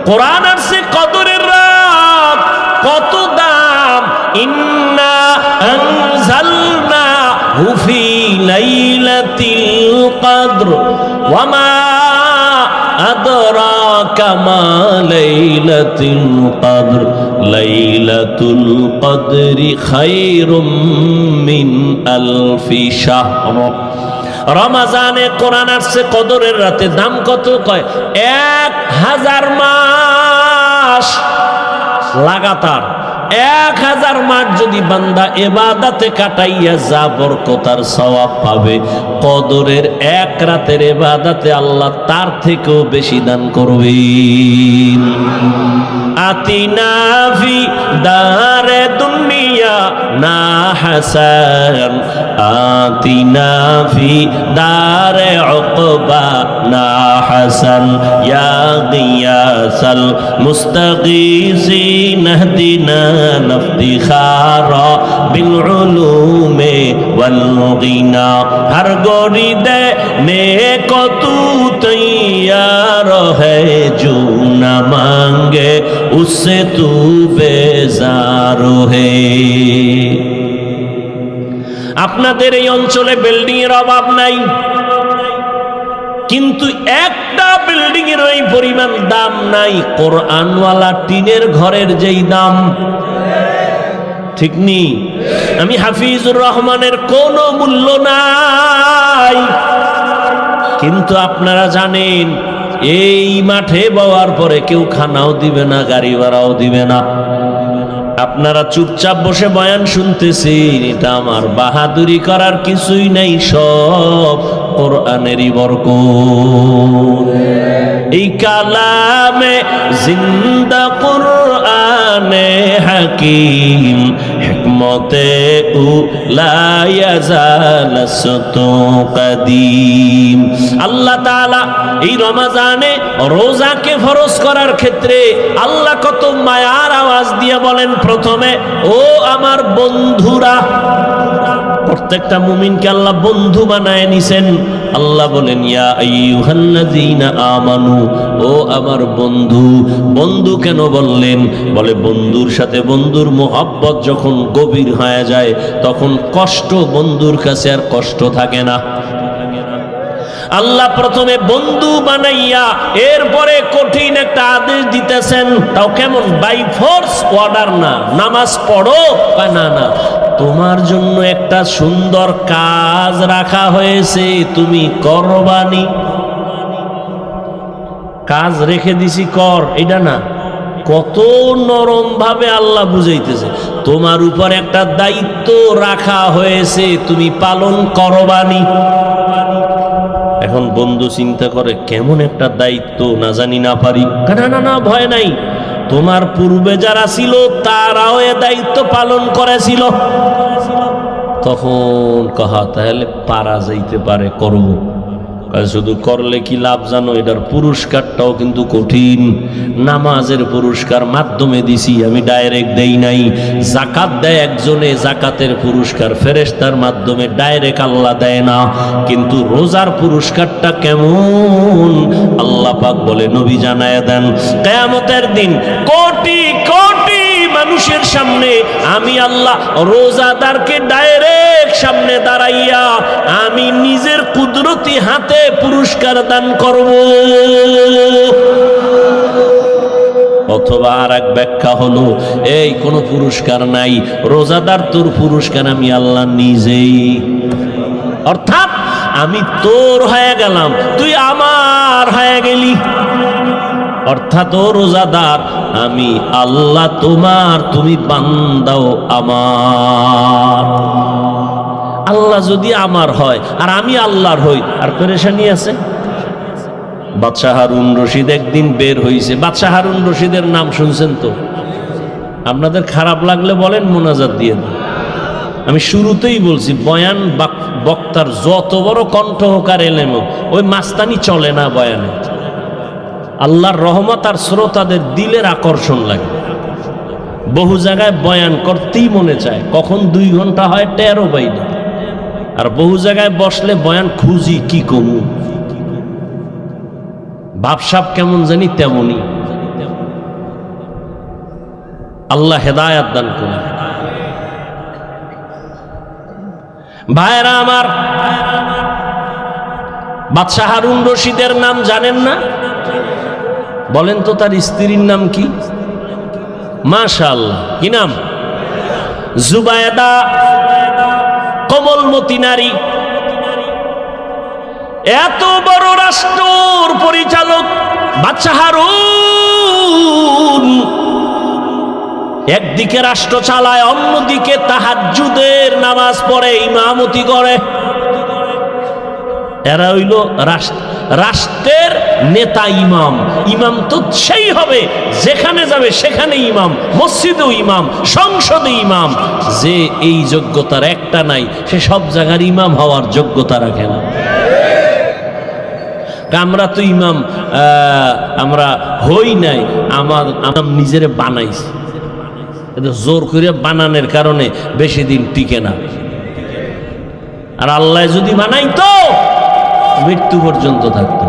কোরআন আসছে কদরের রাত, কত দাম। ইন্না আনজালনাহু ফি লাইলাতিল কদর ওয়া মা আদরাকা মা লাইলাতুল কদর লাইলাতুল কদরি খায়রুম মিন আলফি শাহর। রমজানে কোরআন আসছে কদরের রাতে। দাম কত? কয় 1000 মাস লাগাতার। 1000 মাস যদি বান্দা ইবাদতে কাটাইয়া যা বরকতার সওয়াব পাবে, কদরের এক রাতের ইবাদতে আল্লাহ তার থেকেও বেশি দান করবেন। আতিনা ফি দারে দুনিয়া না হাসান, আতিনা ফি দারে উকবা না হাসান, ইয়া গিয়াসাল মুস্তাগীসিন ইহদিনা নাফতিখারা বিল উলুমে वल गिना हर गोरी देने को तू तैयार है जो न मांगे उससे तू बेजार है। আপনাদের এই অঞ্চলে বিল্ডিং এর অভাব নাই, কিন্তু একটা বিল্ডিং এর ওই পরিমাণ দাম নাই কোরআনওয়ালা টিনের ঘরের যেই দাম, ঠিক নি? আমি হাফিজুর রহমানের কোনো মূল্য নাই, কিন্তু আপনারা জানেন এই মাঠে বওয়ার পরে কেউ খানাও দিবে না, গাড়ি ভাড়াও দিবে না। আপনারা চুপচাপ বসে বয়ান শুনতেছেন, এটা আমার বাহাদুরি করার কিছুই নাই, সব কোরআনেরই বরকত। এই কালামে জিন্দা কোরআনে হাকিম হিকমতে উলা ইয়াজালাসতু কাদিম। আল্লাহ তাআলা এই রমজানে রোজাকে ফরজ করার ক্ষেত্রে আল্লাহ কত মায়ার আওয়াজ দিয়ে বলেন, প্রথমে ও আমার বন্ধুরা। প্রত্যেকটা মুমিনকে আল্লাহ বন্ধু বানায় নিছেন। আল্লাহ বলেন ইয়া আইয়ুহাল্লাযীনা আমানু, ও আমার বন্ধু। বন্ধু কেন বললেন? বলে বন্ধুর সাথে বন্ধুর মোহাব্বত যখন গভীর হয়ে যায় তখন কষ্ট বন্ধুর কাছে আর কষ্ট থাকে না। আল্লাহ প্রথমে বন্ধু বানাইয়া এরপরে কঠিন একটা আদেশ দিতেছেন, তাও কেমন? বাই ফোর্স অর্ডার না, নামাজ পড়ো বা না না, তোমার জন্য একটা সুন্দর কাজ রাখা হয়েছে, তুমি করবানি। কাজ রেখে দিছি কর, এটা না। কত নরম ভাবে আল্লাহ বুঝাইতেছে, তোমার উপর একটা দায়িত্ব রাখা হয়েছে, তুমি পালন করবানি। এখন বন্ধু চিন্তা করে কেমন একটা দায়িত্ব, না জানি না পারি। না না না, ভয় নাই, তোমার পূর্বে যারা ছিল তারাও এ দায়িত্ব পালন করেছিল। তখন কহা তাহলে পারা যাইতে পারে, করব। শুধু করলে কি লাভ জানো? এটার পুরস্কারটাও কিন্তু কঠিন। নামাজের পুরস্কার মাধ্যমে দিছি, আমি ডাইরেক্ট দেই নাই। জাকাত দেয় একজনে, জাকাতের পুরস্কার ফেরেশতার মাধ্যমে, ডাইরেক্ট আল্লাহ দেয় না। কিন্তু রোজার পুরস্কারটা কেমন আল্লাহ পাক বলে, নবী জানায় দেন, কিয়ামতের দিন কোটি কোটি মানুষের সামনে আমি আল্লাহ রোজাদারকে ডাইরেক্ট সামনে দাঁড়াইয়া আমি নিজের কুদরতি হাতে পুরস্কার দান করব। অথবা আর এক ব্যাখ্যা হলো, এই কোনো পুরস্কার নাই, রোজাদার তোর পুরস্কার আমি আল্লাহ নিজেই। অর্থাৎ আমি তোর হয়ে গেলাম, তুই আমার হয়ে গেলি। অর্থাৎ ও রোজাদার, আমি আল্লাহ তোমার, তুমি বান্দাও আমার। আল্লাহ যদি আমার হয় আর আমি আল্লাহর হই, আর পেরেশানি আছে? বাদশাহ হারুন রশিদ একদিন বের হইছে। বাদশাহ হারুন রশিদের নাম শুনছেন তো? আপনাদের খারাপ লাগলে বলেন, মোনাজাত দিয়ে দেন। আমি শুরুতেই বলছি, বয়ান বক্তার যত বড় কণ্ঠ হোক আর এলেম হোক, ওই মাস্তানি চলে না বয়ানে। আল্লাহর রহমত আর শ্রোতাদের দিলের আকর্ষণ লাগে। বহু জায়গায় বয়ান করতেই মনে চায়, কখন 2 ঘন্টা হয় টেরও পাই না। আর বহু জায়গায় বসলে বয়ান খুঁজি কি কমু, ভাবসাব কেমন জানি তেমনই। আল্লাহ হেদায়াত দান করুন। ভাইরা আমার, বাদশাহ হারুন রশিদের নাম জানেন না? বলেন তো তার স্ত্রীর নাম কি? মাশাআল্লাহ, কি নাম? জুবায়দা, কোমলমতি নারী। এত বড় রাষ্ট্রের পরিচালক বাদশাহ হারুন একদিকে রাষ্ট্র চালায়, অন্যদিকে তাহাজ্জুদের নামাজ পড়ে, ইমামতি করে। এরা হইল রাষ্ট্রের নেতা, ইমাম। ইমাম তো সেই হবে যেখানে যাবে সেখানে ইমাম, মসজিদেও ইমাম, সংসদে ইমাম। যে এই যোগ্যতার একটা নাই, সে সব জায়গার ইমাম হওয়ার যোগ্যতা রাখে না। আমরা তো ইমাম আমরা হই নাই, আমার নিজেরে বানাইছি। জোর করে বানানোর কারণে বেশি দিন টিকে না। আর আল্লাহ যদি বানাইতো মৃত্যু পর্যন্ত থাকতো।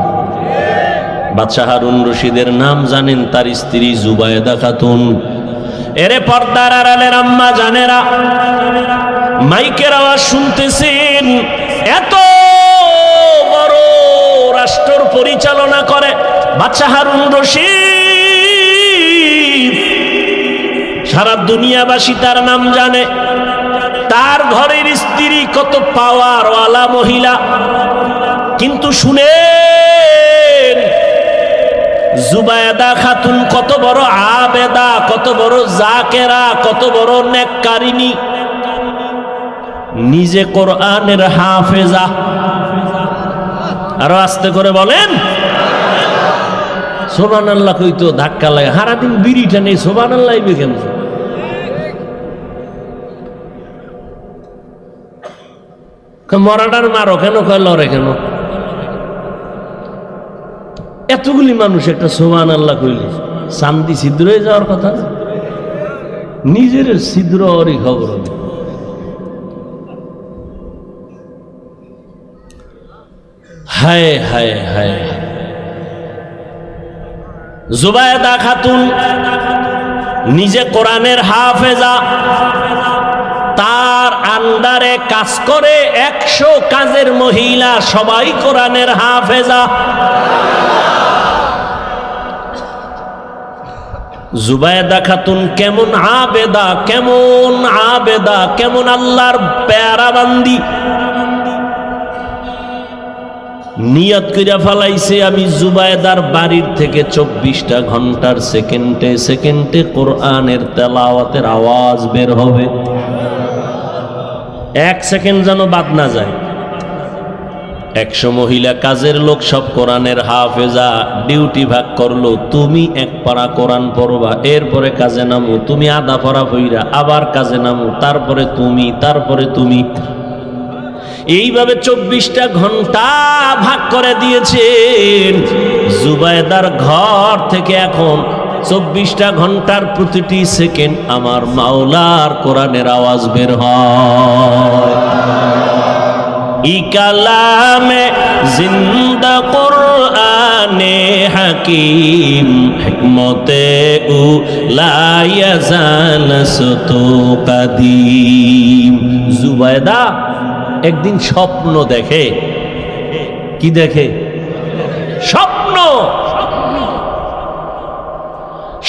বাদশাহ হারুন রশিদের নাম জানেন, তার স্ত্রী জুবায়েদা খাতুন। এরে পর্দার আড়ালের আম্মা জানেরা, মাইকের আওয়াজ শুনতেছেন, এত বড় রাষ্ট্র পরিচালনা করে বাদশাহ হারুন রশিদ। সারা দুনিয়াবাসী তার নাম জানে। তার ঘরের স্ত্রী কত পাওয়ারওয়ালা মহিলা, কিন্তু শুনেন জুবায়েদা খাতুন কত বড় আবেদা, কত বড় জাকেরা, কত বড় নেককারিনী, নিজে কোরআনের হাফেজা। আরো আস্তে করে বলেন সুবহানাল্লাহ। কইতো ধাক্কা লাগে, সারাদিন বিড়িটা নেই, সুবহানাল্লাহ কেন? মরাটার মারো কেন, কয় লড়ে কেন? এতগুলি মানুষ একটা সুবহানাল্লাহ কইলে চান্দি ছিদ্র হয়ে যাওয়ার কথা, নিজের ছিদ্র ওরই খবর হবে। হায় হায় হায়। জুবায়েদা খাতুন নিজে কোরআনের হাফেজা, তার আন্ডারে কাজ করে 100 কাজের মহিলা, সবাই কোরআনের হাফেজা। জুবায়েদা খাতুন কেমন আবেদা, কেমন আবেদা, কেমন আল্লাহর প্যারা বান্দি। নিয়ত কইরা ফেলাইছে, আমি জুবায়েদার বাড়ির থেকে 24টা ঘন্টার সেকেন্ডে সেকেন্ডে কোরআনের তেলাওয়াতের আওয়াজ বের হবে, 1 সেকেন্ড যেন বাদ না যায়। 100 মহিলা কাজের লোক, সব কোরআনের হাফেজা। ডিউটি ভাগ করলো, তুমি 1 পারা কোরআন পড়বা, এরপরে কাজে নামো, তুমি আধা পারা পইরা আবার কাজে নামো, তারপরে তুমি, তারপরে তুমি। এইভাবে 24টা ঘন্টা ভাগ করে দিয়েছেন। জুবায়েদার ঘর থেকে এখন 24টা ঘন্টার প্রতিটি সেকেন্ড আমার মাওলার কোরআনের আওয়াজ বের হয়। ই কালামে জিন্দা কোরআনে হাকিম, হিকমতে উ লা ইয়াজালসতু কাদিম। জুবায়েদা একদিন স্বপ্ন দেখে। কি দেখে? স্বপ্ন।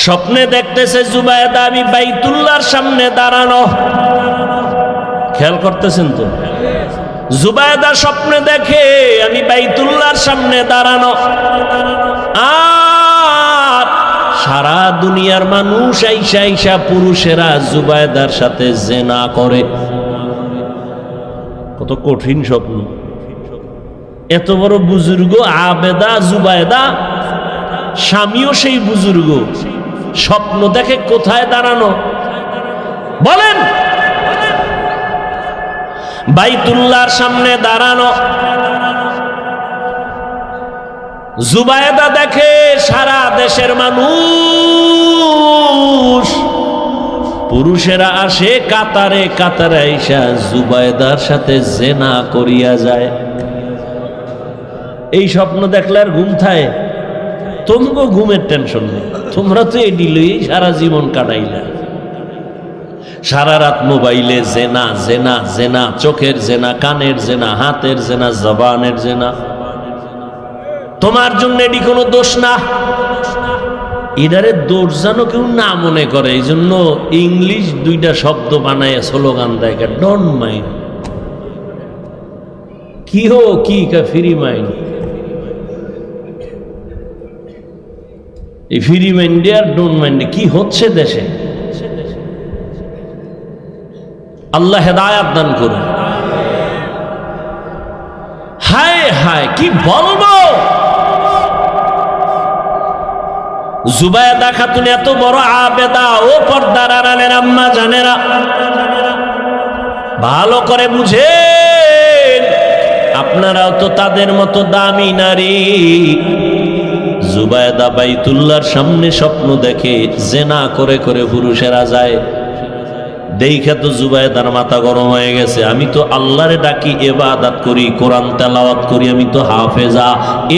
স্বপ্নে দেখতেছে জুবায়েদা আমি বাইতুল্লাহর সামনে দাঁড়ানো। খেয়াল করতেছেন তো? জুবায়েদা স্বপ্নে দেখে আমি বাইতুল্লাহর সামনে দাঁড়ানো, আর সারা দুনিয়ার মানুষ আইসা আইসা পুরুষেরা জুবায়েদার সাথে জিনা করে। কত কঠিন স্বপ্ন! এত বড় বুজুর্গ আবেদা জুবায়েদা, স্বামীও সেই বুজুর্গ, স্বপ্ন দেখে কোথায় দাঁড়ানো বলেন? বাইতুল্লাহর সামনে দাঁড়ানো। জুবায়েদা দেখে সারা দেশের মানুষ, পুরুষেরা আসে কাতারে কাতারে আইসা জুবায়েদার সাথে জিনা করিয়া যায়। এই স্বপ্ন দেখলে আর ঘুম থাকে? তোমগো ঘুমের টেনশন নেই, তোমরা তো এই দিলই সারা জীবন কাটাইলা। সারা রাত মোবাইলে জেনা জেনা জেনা, চোখের জেনা, কানের জেনা, হাতের জেনা, জবানের জেনা। তোমার জন্য এটি কোনো দোষ না, এটারে দোষ যেন কেউ না মনে করে। এই জন্য ইংলিশ 2টা শব্দ বানায় স্লোগান দেয়, ডোন্ট মাইন্ড। কি হো কি ফ্রি মাইন্ড? এই ফ্রি মাইন্ডে আর ডোন্ট মাইন্ডে কি হচ্ছে দেশে? আল্লাহ হেদায়াত দান করুন। হায় হায় কি বলবো! জুবায়েদা খাতুন এত বড় আবেদা। ও পর্দার আড়ালের আম্মা জানেরা, ভালো করে বুঝেন, আপনারাও তো তাদের মতো দামি নারী। জুবায়েদা বাইতুল্লাহর সামনে স্বপ্ন দেখে জিনা করে করে পুরুষেরা যায়। দেখা তো জুবায়দার মাথা গরম হয়ে গেছে। আমি তো আল্লাহরে ডাকি, ইবাদত করি, কোরআন তেলাওয়াত করি, আমি তো হাফেজা,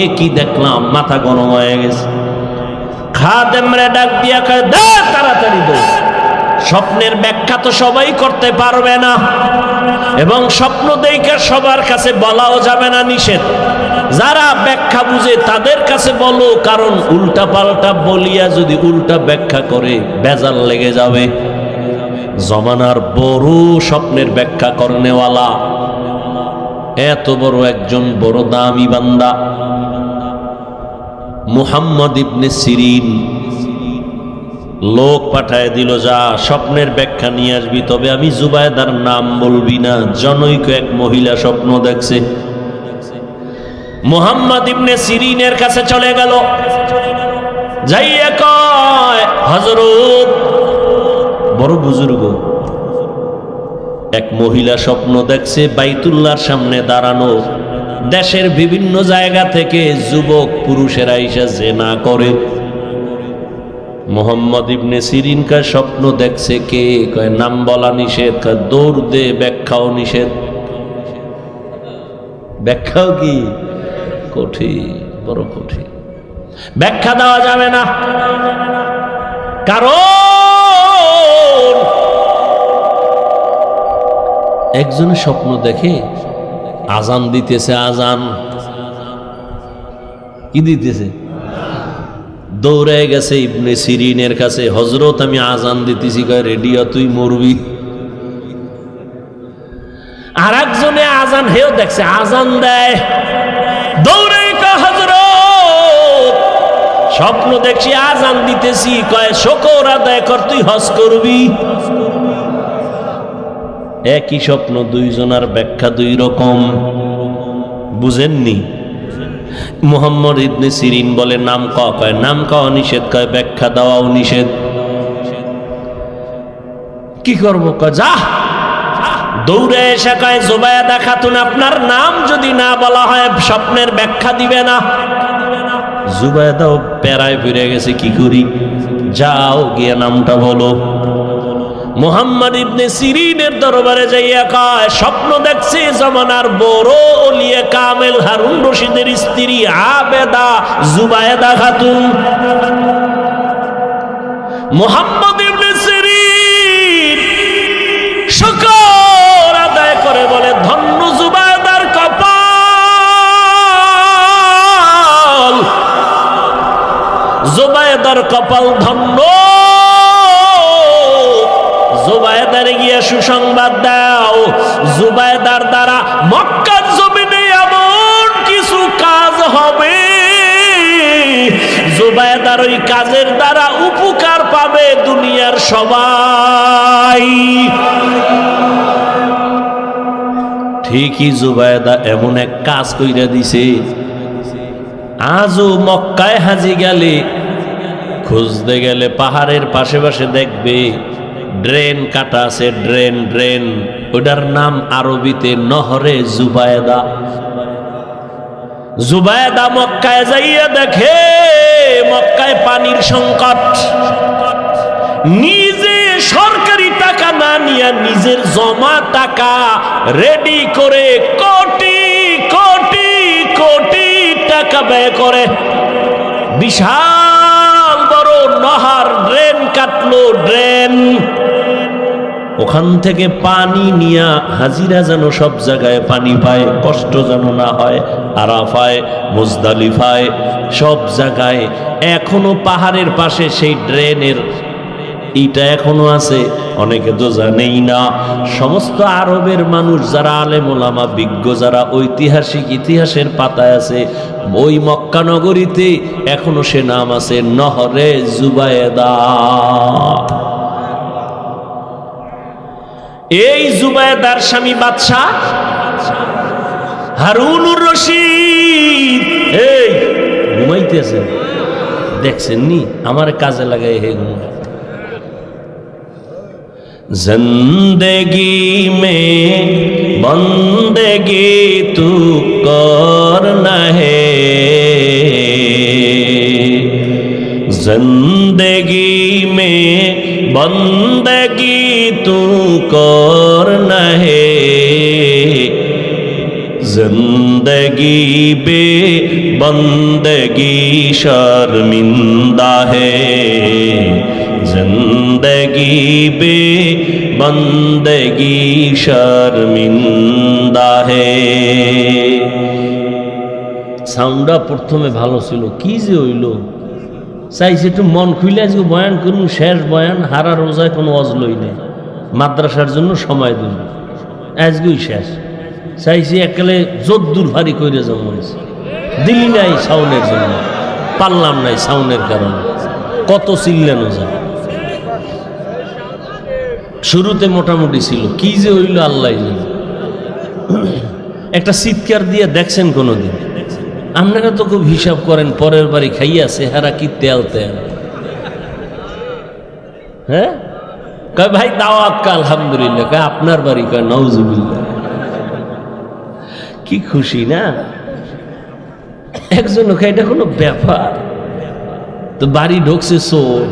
এ কি দেখলাম? মাথা গরম হয়ে গেছে। খাদেমরে ডাক দিয়া কয়, দে তাড়াতাড়ি দে। স্বপ্নের ব্যাখ্যা তো সবাই করতে পারবে না, এবং স্বপ্ন দেখে সবার কাছে বলাও যাবে না, নিষেধ। যারা ব্যাখ্যা বুঝে তাদের কাছে বলো, কারণ উল্টা পাল্টা বলিয়া যদি উল্টা ব্যাখ্যা করে বেজাল লেগে যাবে। জমানার বড় স্বপ্নের ব্যাখ্যা করনেওয়ালা, এত বড় একজন বড় দামি বান্দা মুহাম্মদ ইবনে সিরিন লোক পাঠায় দিল, যা স্বপ্নের ব্যাখ্যা নিয়ে আসবি, তবে আমি জুবায়দার নাম বলবি না। জনৈক এক মহিলা স্বপ্ন দেখছে। মুহাম্মদ ইবনে সিরিনের কাছে চলে গেল, যাইয়া কয়, হযরত, বড় বুজুর্গ, এক মহিলা স্বপ্ন দেখছে বাইতুল্লাহর সামনে দাঁড়ানো, দেশের বিভিন্ন জায়গা থেকে যুবক পুরুষেরা এসে জিনা করে। মুহাম্মদ ইবনে সিরিন কা স্বপ্ন দেখছে কে? কয় নাম বলা নিষেধ, কয় দৌড় দে, ব্যাখ্যাও নিষেধ। ব্যাখ্যাও কি কঠিন, বড় কঠিন, ব্যাখ্যা দেওয়া যাবে না। কারণ একজনে স্বপ্ন দেখে আজান দিতেছে, আজান কি দিতেছে, দৌড়ে গেছে ইবনে সিরিনের কাছে, হযরত আমি আজান দিতেছি। কয় রেডিও, তুই মরবি। আর একজনে আজান, হেও দেখছে আজান দেয়, দৌড়ে কয় হযরত স্বপ্ন দেখছি আজান দিতেছি। কয় শুকর আদায় কর, তুই হজ করবি। একই স্বপ্ন, দুইজনের ব্যাখ্যা দুই রকম, বুঝেননি? মুহাম্মদ ইবনে সিরিন বলে নাম কওয়া, কয় নাম কওয়া নিষেধ, কয় ব্যাখ্যা দেওয়াও নিষেধ। কি করব? কয় যা। দৌড়ে এসে কয়, জুবায়দা খাতুন, আপনার নাম যদি না বলা হয় স্বপ্নের ব্যাখ্যা দিবে না। জুবায়দাও প্যারায় ফিরে গেছে, কি করি? যাও গিয়ে নামটা বলো। মুহাম্মদ ইবনে সিরিনের দরবারে যাইয়া কয়, স্বপ্ন দেখছি জামানার বড় ওলিয়ে কামেল হারুন রশিদের স্ত্রী আবেদা জুবায়দা খাতুন। মুহাম্মদ ইবনে সিরিন শুকর আদায় করে বলে, ধন্য জুবায়দার কপাল, জুবায়দার কপাল ধন্য। জুবায়দারে গিয়ে সুসংবাদ দাও, জুবায়দার দ্বারা মক্কার জমিনে এমন কিছু কাজ হবে, জুবায়দার ওই কাজের দ্বারা উপকার পাবে দুনিয়ার সবাই। ঠিকই জুবায়দা এমন এক কাজ কইরা দিছে, আজও মক্কায় হাজি গেলে, খুঁজতে গেলে পাহাড়ের পাশে পাশে দেখবে ড্রেন কাটা আছে, ড্রেন, ড্রেন, ওটার নাম আরবিতে নহরে জুবায়দা। জুবায়দা মক্কায় যাইয়া দেখে মক্কায় পানির সংকট, নিজে সরকারি টাকা না নিয়ে নিজের জমা টাকা রেডি করে কোটি কোটি কোটি টাকা ব্যয় করে বিশাল বড় নহর, ড্রেন কাটলো, ড্রেন। ওখান থেকে পানি নিয়া হাজিরা যেন সব জায়গায় পানি পায়, কষ্ট যেন না হয়। আরাফায়, মুজদালিফায়, সব জায়গায় এখনো পাহাড়ের পাশে সেই ড্রেনের ইটা এখনো আছে, অনেকে তো জানেই না। সমস্ত আরবের মানুষ যারা আলেম ওলামা, বিজ্ঞ যারা, ঐতিহাসিক ইতিহাসের পাতায় আছে, ওই মক্কা নগরীতে এখনো সে নাম আছে, নহরে জুবায়দা। এই জুবায়দার স্বামী বাদশা হারুনুর রশিদ, এই ঘুমাইতেছেন, দেখছেন নি? আমার কাজে লাগাই হে ঘুম। जिंदगी में बंदगी तू करना है, जिंदगी में बंदगी तू जिंदगी बे बंदगी शर्मिंदा है, जिंदगी बे बंदगी शर्मिंदा है। সাউন্ডটা প্রথমে ভালো ছিল, কি যে হইল, চাইছে একটু মন খুলে আজকে বয়ান করুন, শেষ বয়ান, হারা রোজায় কোনো অজলই নেই, মাদ্রাসার জন্য সময় দিন, আজকেই শেষ। চাইছি একালে জোদ্দুর ভারী করে যাও, মরেছে দিলি নাই সাউনের জন্য, পারলাম নাই সাউনের কারণে, কত চিল্লানো যায়। শুরুতে মোটামুটি ছিল, কি যে হইল আল্লাহ জানে। একটা চিৎকার দিয়ে দেখছেন কোনোদিন? আপনারা তো খুব হিসাব করেন, পরের বাড়ি খাইয়া চেহারা কি তেল তেল। হ্যাঁ কয় ভাই দাওয়াত কা, আলহামদুলিল্লাহ। কয় আপনার বাড়ি? কয় নাউজুবিল্লাহ। কি খুশি না একজন, এটা কোনো ব্যাপার? তো বাড়ি ঢুকছে চোর,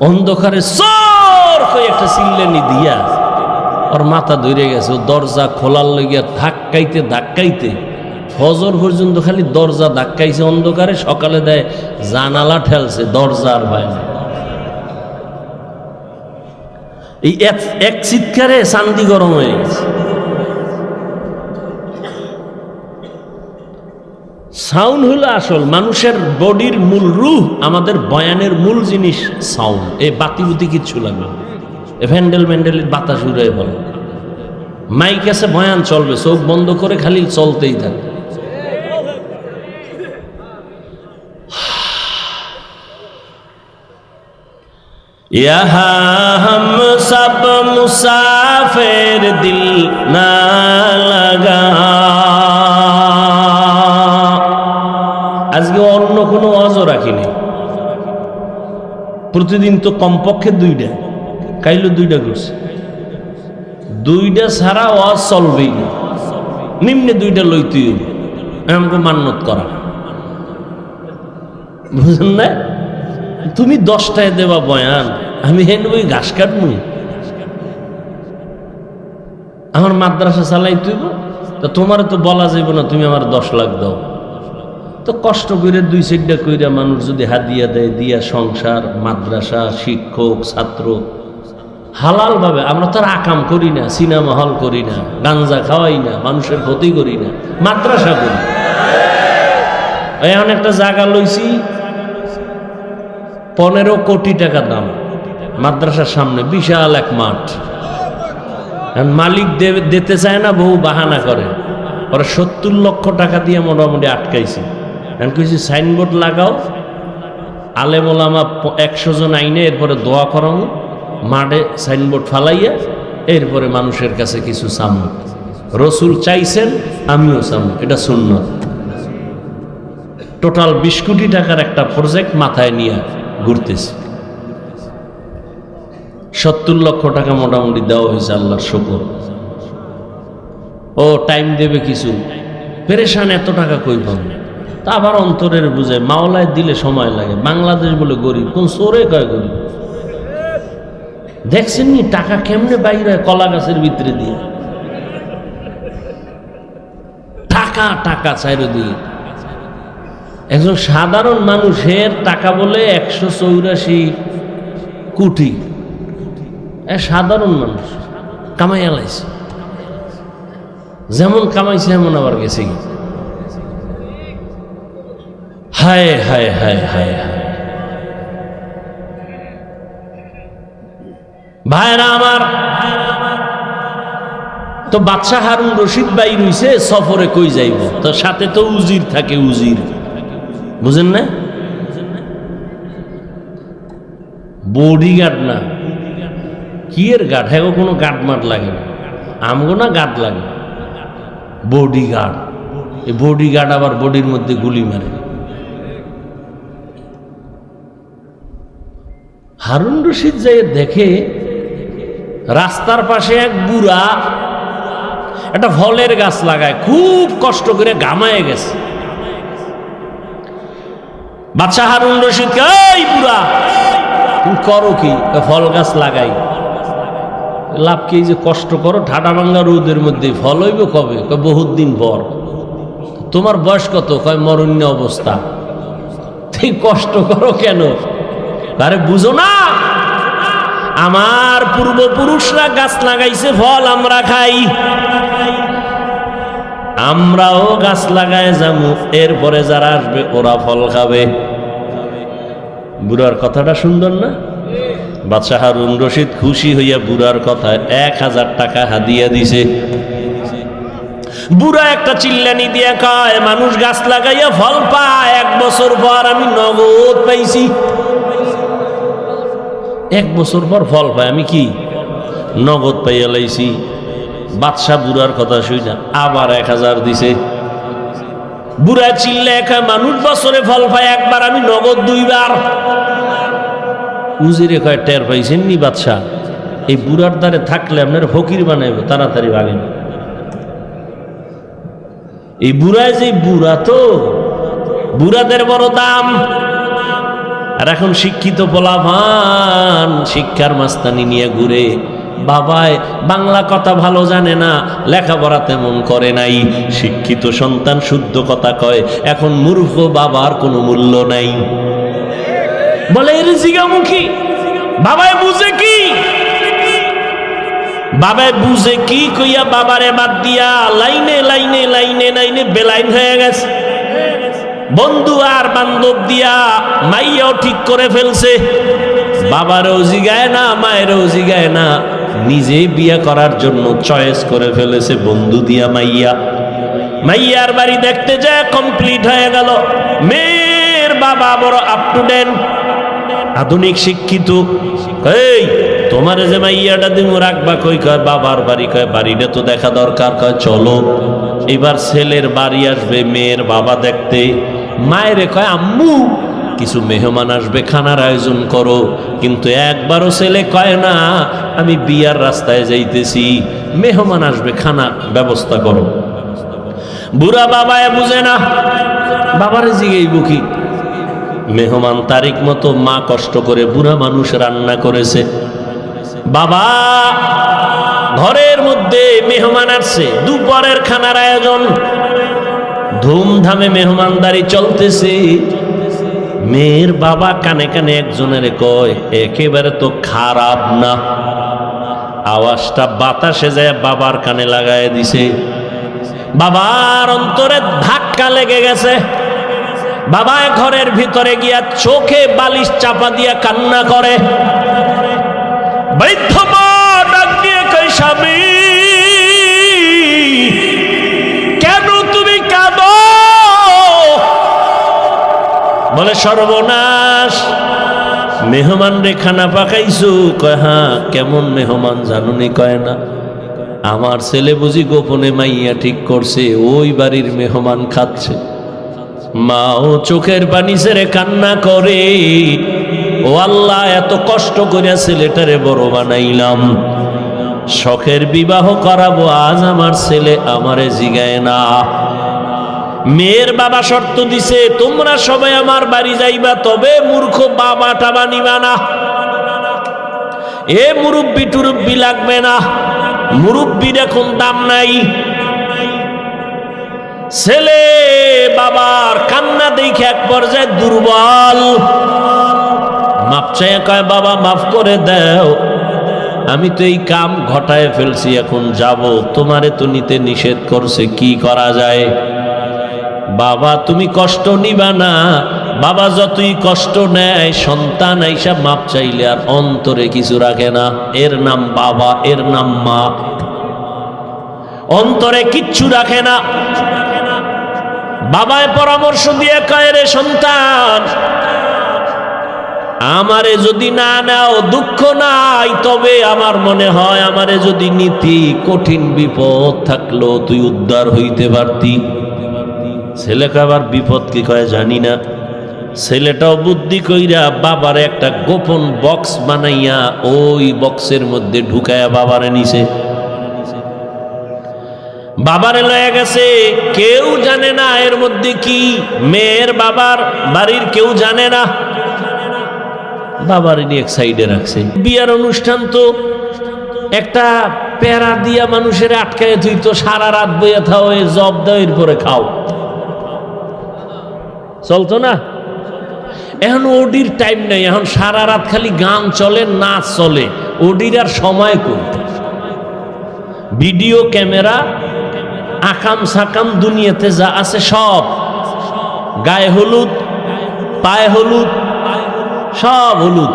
অন্ধকারে চোর কই একটা চিল্লানি দিয়া ওর মাথা ধরে গেছে। ও দরজা খোলার লইয়া ধাক্কাইতে ধাক্কাইতে ফজর পর্যন্ত খালি দরজা ধাক্কাইছে অন্ধকারে। সকালে দেয় জানালা ঠেলছে, দরজা আর হয় না। এই এক চিৎকারে চান্দি গরম হয়ে গেছে। সাউন্ড হলো আসল মানুষের বডির মূল রূহ, আমাদের বয়ানের মূল জিনিস সাউন্ড। এই বাতি বুতি কিচ্ছু লাগবে, ভ্যান্ডেল ম্যান্ডেলের বাতাস উড়ে বলে, মাইক আছে বয়ান চলবে, চোখ বন্ধ করে খালি চলতেই থাকে। यहाँ हम सब मुसाफिर दिल ना लगा। আজকে অন্য কোনো ওয়াজও রাখিনি, প্রতিদিন তো কমপক্ষে দুইটা, কাইলো দুইটা করছে, দুইটা ছাড়া ওয়াজ চলবেই না, নিম্নে দুইটা লইতেই হবে, আমাকে মান্যত করা, বুঝলেন না? তুমি 10টায় দেবা বয়ান, আমি হেন ওই ঘাস কাটবো, আমার মাদ্রাসা চালাই তুইব, তা তোমার তো বলা যাইব না তুমি আমার 10 লাখ দাও। তো কষ্ট করে 2-4টা কইরা মানুষ যদি হাদিয়া দেয়, দিয়া সংসার, মাদ্রাসা, শিক্ষক, ছাত্র, হালাল ভাবে। আমরা তো আর আকাম করি না, সিনেমা হল করি না, গাঞ্জা খাওয়াই না, মানুষের ক্ষতি করি না, মাদ্রাসা করি। এখন একটা জায়গা লইছি 15 কোটি টাকা দাম, মাদ্রাসার সামনে বিশাল এক মাঠ। মালিক দিতে চায় না, বহু বাহানা করে, ওরা 70 লক্ষ টাকা দিয়ে মোটামুটি আটকাইছে। এখন কিছু সাইনবোর্ড লাগাও, আলেম ওলামা 100 জন আইনে, এরপরে দোয়া করানো, মাঠে সাইনবোর্ড ফালাইয়া, এরপরে মানুষের কাছে কিছু চামু। রসুল চাইছেন, আমিও চামু, এটা সুন্নত। টোটাল 20 কোটি টাকার একটা প্রজেক্ট মাথায় নিয়ে ঘুরতেছে। 70 লক্ষ টাকা মোটামুটি দেওয়া হয়েছে, আল্লাহর শুকর। ও টাইম দেবে কিছু, পেরেশান, এত টাকা কই পাবে? তা আবার অন্তরের বুঝে, মাওলায় দিলে সময় লাগে। বাংলাদেশ বলে গরিব, কোন চোরে কয় গরিব? দেখছেন নি টাকা কেমনে বাইর হয় কলা গাছের ভিতরে দিয়ে, টাকা টাকা চাইরদিকে। একজন সাধারণ মানুষের টাকা বলে 184 কোটি, সাধারণ মানুষ কামাই আলাইছে, যেমন কামাইছে এমন আবার গেছে। হায় হায় হায় হায় হায়, ভাইরা আমার। তো বাদশাহ হারুন রশিদ ভাই রইছে সফরে, কই যাইব? তো সাথে তো উজির থাকে, উজির, বুঝেন না? বডিগার্ড না, কি এর গার্ড? হ্যাঁ, কোনো গার্ড মাঠ লাগে না, আমগো না গার্ড লাগে, বডিগার্ড। এই বডিগার্ড আবার বডির মধ্যে গুলি মারে। হারুন রশিদ যাই দেখে রাস্তার পাশে এক বুড়া একটা ফলের গাছ লাগায়, খুব কষ্ট করে ঘামায় গেছে। বাদশাহ হারুন রশিদ, এই বুড়া তুমি করো কি? ফল গাছ লাগাই। লাভ কি, যে কষ্ট করো ঠাডা ভাঙ্গা রোদের মধ্যে, ফল হইব কবে? কয় বহুত দিন পর। তোমার বয়স কত? কয় মরণ্য অবস্থা। তুই কষ্ট করো কেন? আরে বুঝো না, আমার পূর্বপুরুষরা গাছ লাগাইছে, ফল আমরা খাই, আমরাও গাছ লাগায় যাবো, এরপরে যারা আসবে ওরা ফল খাবে। বুড়ার কথাটা সুন্দর না? বাদশাহ হারুন রশিদ খুশি হইয়া বুড়ার কথায় 1000 টাকা হাদিয়া দিছে। বুড়া একটা চিল্লানি দিয়া কয়, মানুষ গাছ লাগাইয়া ফল পায়, 1 বছর পর আমি নগদ পাইছি। 1 বছর পর ফল পায়, আমি কি নগদ পাইয়া লাইছি। বাদশাহ বুড়ার কথা শুনে আবার 1000 দিছে। বুড়া চিল্লা কয়, মানুষ বছরে ফল পায় একবার, আমি নগদ 2 বার। উজিরে কয়, টের পাইছেন নি বাদশাহ, এই বুড়ার দ্বারে থাকলে আপনার ফকির বানাইব, তাড়াতাড়ি ভাগেন। এই বুড়ায় যে বুড়া, তো বুড়াদের বড় দাম। আর এখন শিক্ষিত পোলাপান শিক্ষার মাস্তানি নিয়ে ঘুরে, বাবায় বাংলা কথা ভালো জানে না, লেখাপড়া তেমন করে নাই, শিক্ষিত সন্তান শুদ্ধ কথা কয়, এখন মূর্খ বাবার কোনো মূল্য নাই। বলে এর জিগামুখী, বাবায় বুঝে কি, বাবায় বুঝে কি কইয়া বাবারে বাদ দিয়া লাইনে লাইনে লাইনে লাইনে বেলাইন হয়ে গেছে। বন্ধু আর বান্ধব দিয়া মাইয়াও ঠিক করে ফেলছে, বাবারও জিগায় না, মায়েরও জিগায় না, নিজে বিয়ে করার জন্য চয়েস করে ফেলেছে বন্ধু দিয়া মাইয়া। মাইয়ার বাড়ি দেখতে যায় কমপ্লিট হয়ে গেল। মেয়ের বাবা বড় আপ টু ডেট, আধুনিক শিক্ষিত। এই তোমার যে মাইয়াটা দিমু রাখবা কই? কয় বাবার বাড়ি। কয় বাড়িটা তো দেখা দরকার। কয় চলো। এবার ছেলের বাড়ি আসবে মেয়ের বাবা দেখতে। মায়েরে কয় আম্মু কিছু মেহমান আসবে, খানার আয়োজন করো। কিন্তু একবারও ছেলে কয় না আমি বিয়ার রাস্তায় যাইতেছি, মেহমান আসবে, খানা ব্যবস্থা করো। বুড়া বাবায় বুঝে না, বাবারে জিগাইব কি? মেহমান তারিখ মতো মা কষ্ট করে বুড়া মানুষ রান্না করেছে। বাবা ঘরের মধ্যে মেহমান আসছে, দুপুরের খানার আয়োজন, ধুমধামে মেহমানদারি চলতেছে। মেয়ের বাবা কানে কানে একজনের কয়, একেবারে তো খারাপ না। আওয়াজটা বাতাসে যায় বাবার কানে লাগায় দিছে। বাবার অন্তরে ধাক্কা লেগে গেছে। বাবা ঘরের ভিতরে গিয়া চোখে বালিশ চাপা দিয়া কান্না করে। বৃদ্ধ মা ডাক দিয়ে কই, স্বামী কেন তুমি কাঁদো? বলে সর্বনাশ, মেহমান রে খানা পাকাইছো। কয় হ্যাঁ। কেমন মেহমান জানুনি? কয় না, আমার ছেলে বুঝি গোপনে মাইয়া ঠিক করছে, ওই বাড়ির মেহমান খাচ্ছে। মাও চোখের পানি ছেড়ে কান্না করে, ও আল্লাহ এত কষ্ট করে ছেলেটারে বড় বানাইলাম, শখের বিবাহ করাবো, আজ আমার ছেলে আমারে জিগায় না। মেয়ের বাবা শর্ত দিছে, তোমরা সবাই আমার বাড়ি যাইবা, তবে মূর্খ বাবা টাবা নিবা না। এ মুরব্বি টুরব্বি লাগবে না, মুরব্বির এখন দাম নাই। ছেলে বাবার কান্না দেখে এক পর্যায়ে দুর্বল, মাপ চাইয়া কয়, বাবা মাফ করে দাও, আমি তো এই কাম ঘটায় ফেলছি, এখন যাব, তোমারে তো নিতে নিষেধ করছে, কি করা যায়? বাবা তুমি কষ্ট নিবা না। বাবা যতই কষ্ট নেয়, সন্তান আইসা মাপ চাইলে আর অন্তরে কিছু রাখে না। এর নাম বাবা, এর নাম মা, অন্তরে কিচ্ছু রাখে না। বাবায় পরামর্শ দিয়ে কয়, রে সন্তান, আমারে যদি না নাও দুঃখ নাই, তবে আমার মনে হয় আমারে যদি নীতি কঠিন বিপদ থাকলো তুই উদ্ধার হইতে পারতি। ছেলেকে আবার বিপদ কি কয় জানি না। ছেলেটাও বুদ্ধি কইরা বাবার একটা গোপন বক্স বানাইয়া ওই বক্সের মধ্যে ঢুকায়া বাবারে নিছে। বাবারে লয়ে গেছে, কেউ জানে না এর মধ্যে কি। মেয়ের বাবার বাড়ির কেউ জানে না। বাবারে নিয়ে এক সাইডে রাখছে। বিয়ার অনুষ্ঠান তো একটা প্যারা দিয়া মানুষের আটকায় তুই তো সারা রাত বইয়া থাও, এই জব দাও, এরপরে খাও, চলতো না? এখন ওডির টাইম নাই, এখন সারা রাত খালি গান চলে, নাচ চলে, ওডির আর সময় করতে। ভিডিও ক্যামেরা, আকাম সাকাম, দুনিয়াতে যা আছে সব, গায়ে হলুদ, পায়ে হলুদ, সব হলুদ,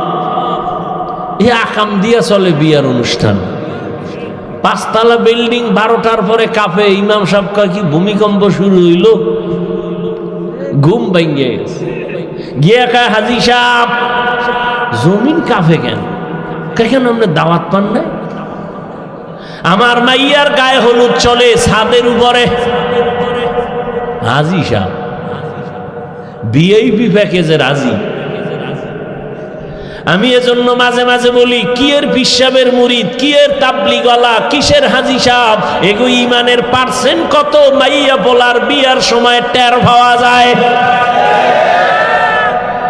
এই আকাম দিয়া চলে বিয়ার অনুষ্ঠান। 5 তলা বিল্ডিং 12টার পরে কাঁপে, ইমাম সাহেব কয় কি ভূমিকম্প শুরু হইল, ঘুম ভেঙে গেছে, গিয়ে কয় হাজি সাহেব জমিন কাঁপে কেন? কেন আপনি দাওয়াত পান নাই? আমার মাইয়ার গায়ে হলুদ চলে ছাদের উপরে। হাজি সাহেব ভিআইপি প্যাকেজে রাজি। আমি এজন্য মাঝে মাঝে বলি, কি এর পিসাবের মুরিদ, কি এর তাবলিগওয়ালা, কিসের হাজি সাহেব, এগো ইমানের পার্সেন্ট কত মাইয়া বলার বিয়ার সময় টের পাওয়া যায়?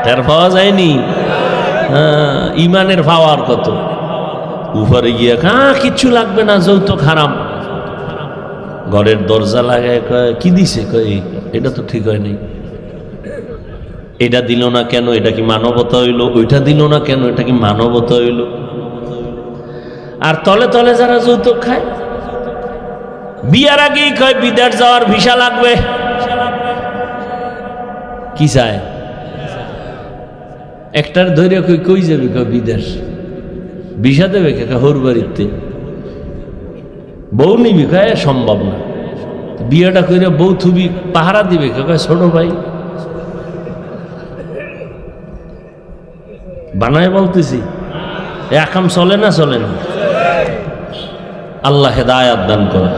টের পাওয়া যায়নি? ইমানের পাওয়ার কত উপরে গিয়ে কিচ্ছু লাগবে না, যৌতুক হারাম। ঘরের দরজা লাগায় কয় কি দিছে, কয় এটা তো ঠিক হয় নাই, এটা দিল না কেন, এটা কি মানবতা হইল? ওইটা দিল না কেন, এটা কি মানবতা হইল? আর তলে তলে যারা যৌতুক খায়, বিয়ার আগেই কয় বিদেশ যাওয়ার ভিসা লাগবে। কি চায়? একটার ধৈর্য কই কই যাবে, কয় বিদেশ, ভিসা দেবে কে? হর বাড়িতে। বউ নিবি, কয় সম্ভব না। বিয়েটা কইরা বউ থুবি, পাহারা দিবে কে? কয় ছোট ভাই। বানায় বলতেছি, একাম চলে না? চলে না? আল্লাহ হেদায়াত দান করে।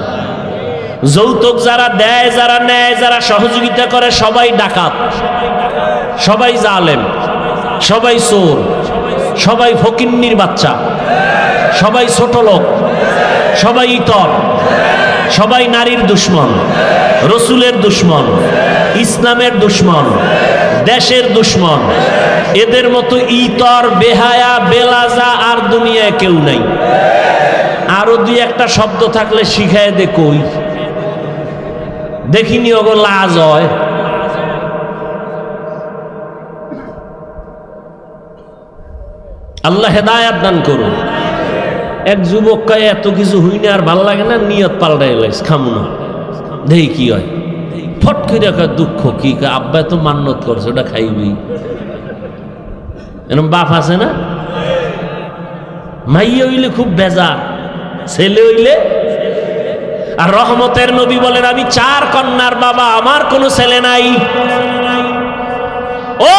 যৌতুক যারা দেয়, যারা নেয়, যারা সহযোগিতা করে, সবাই ডাকাত, সবাই জালেম, সবাই চোর, সবাই ফকিন্নির বাচ্চা, সবাই ছোট লোক, সবাই ইতর, সবাই নারীর দুশ্মন, রসুলের দুশ্মন, ইসলামের দুশ্মন, দেশের দুশ্মন। এদের মতো ইতর, বেহায়া, বেলাজা আর দুনিয়ায় কেউ নাই। আরো 2-1টা শব্দ থাকলে শিখায় দে, কই দেখিনি ওগো লাজ হয়। আল্লাহ হেদায়াত দান করুন। এক যুবক কয় এত কিছু হই না, আর ভাল লাগে না, নিয়ত পাল্টাই লাইস, খামু না, দেখি কি হয়। ফট করে কয় দুঃখ কি, আব্বা তো মান্নত করছে, ওটা খাইবি। এরকম বাপ আছে না? মাইয়া হইলে খুব বেজার, ছেলে হইলে। আর রহমতের নবী বলেন, আমি 4 কন্যার বাবা, আমার কোনো ছেলে নাই। ও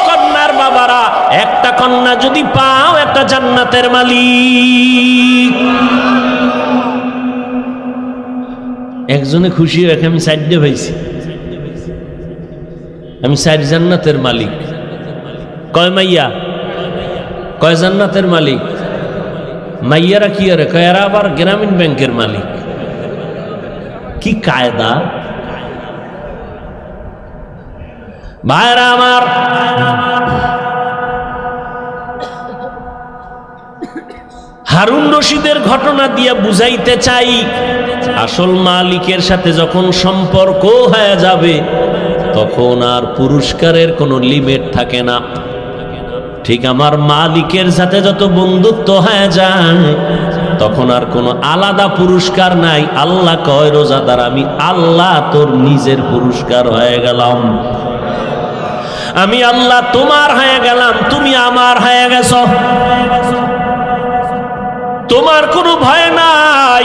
কন্যার বাবারা, একটা কন্যা যদি পাও, একটা জান্নাতের মালিক। একজনে খুশি হয়ে, আমি 4টে পাইছি, আমি 4 জান্নাতের মালিক। কয় মাইয়া? কয় জান্নাতের মালিক? মাইয়ারা কি আরে কয়, এরা আবার গ্রামীণ ব্যাংকের মালিক। কি কায়দা! ভাইরা আমার, হারুন রশিদের ঘটনা দিয়ে বুঝাইতে চাই, আসল মালিকের সাথে যখন সম্পর্ক হয়ে যাবে, তখন আর পুরস্কারের কোনো লিমিট থাকে না। ঠিক আমার মালিকের সাথে যত বন্ধুত্ব হয়ে যায়, তখন আর কোনো আলাদা পুরস্কার নাই। আল্লাহ কয়, রোজাদার আমি আল্লাহ তোর নিজের পুরস্কার হয়ে গেলাম, আমি আল্লাহ তোমার হয়ে গেলাম, তুমি আমার হয়ে গেছ। তোমার কোনো ভয় নাই।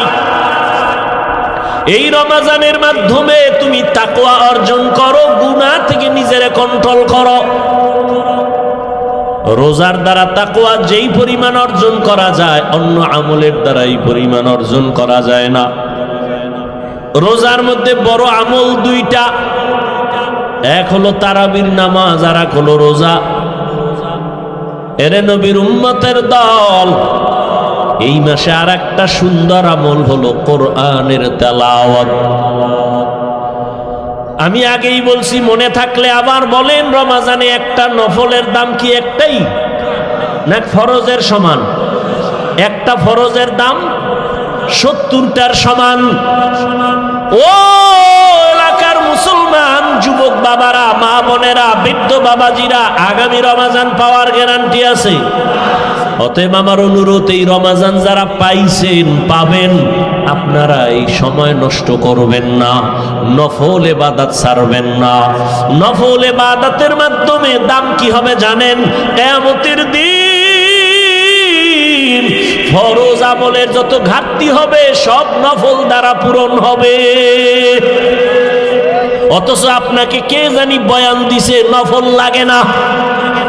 এই রমজানের মাধ্যমে তুমি তাকওয়া অর্জন করো, গুনাহ থেকে নিজেরে কন্ট্রোল করো। রোজার দ্বারা তাকওয়া যেই পরিমাণ অর্জন করা যায়, অন্য আমলের দ্বারা এই পরিমাণ অর্জন করা যায় না। রোজার মধ্যে বড় আমল 2টা, এক হলো তারাবির নামাজ, আর এক হলো রোজা। এরে নবীর উম্মতের দল, এই মাসে আর একটা সুন্দর আমল হলো কোরআনের তেলাওয়াত। আমি আগেই বলছি, মনে থাকলে আবার বলেন, রমজানে একটা নফলের দাম কি একটাই না ফরজের সমান? একটা ফরজের দাম 70টার সমান। ও এলাকার মুসলমান যুবক বাবারা, মা বোনেরা, বৃদ্ধ বাবাজিরা, আগামী রমাজান পাওয়ার গ্যারান্টি আছে। অতএব আমার অনুরোধ, এই রমাজান যারা পাইছেন, পাবেন, আপনারা এই সময় নষ্ট করবেন না, নফল ইবাদত ছাড়বেন না। নফল ইবাদতের মাধ্যমে দাম কি হবে জানেন? কিয়ামতের দিন ফরজ আমলের যত ঘাটতি হবে সব নফল দ্বারা পূরণ হবে। অথচ আপনাকে কে জানি বয়ান দিছে নফল লাগে না,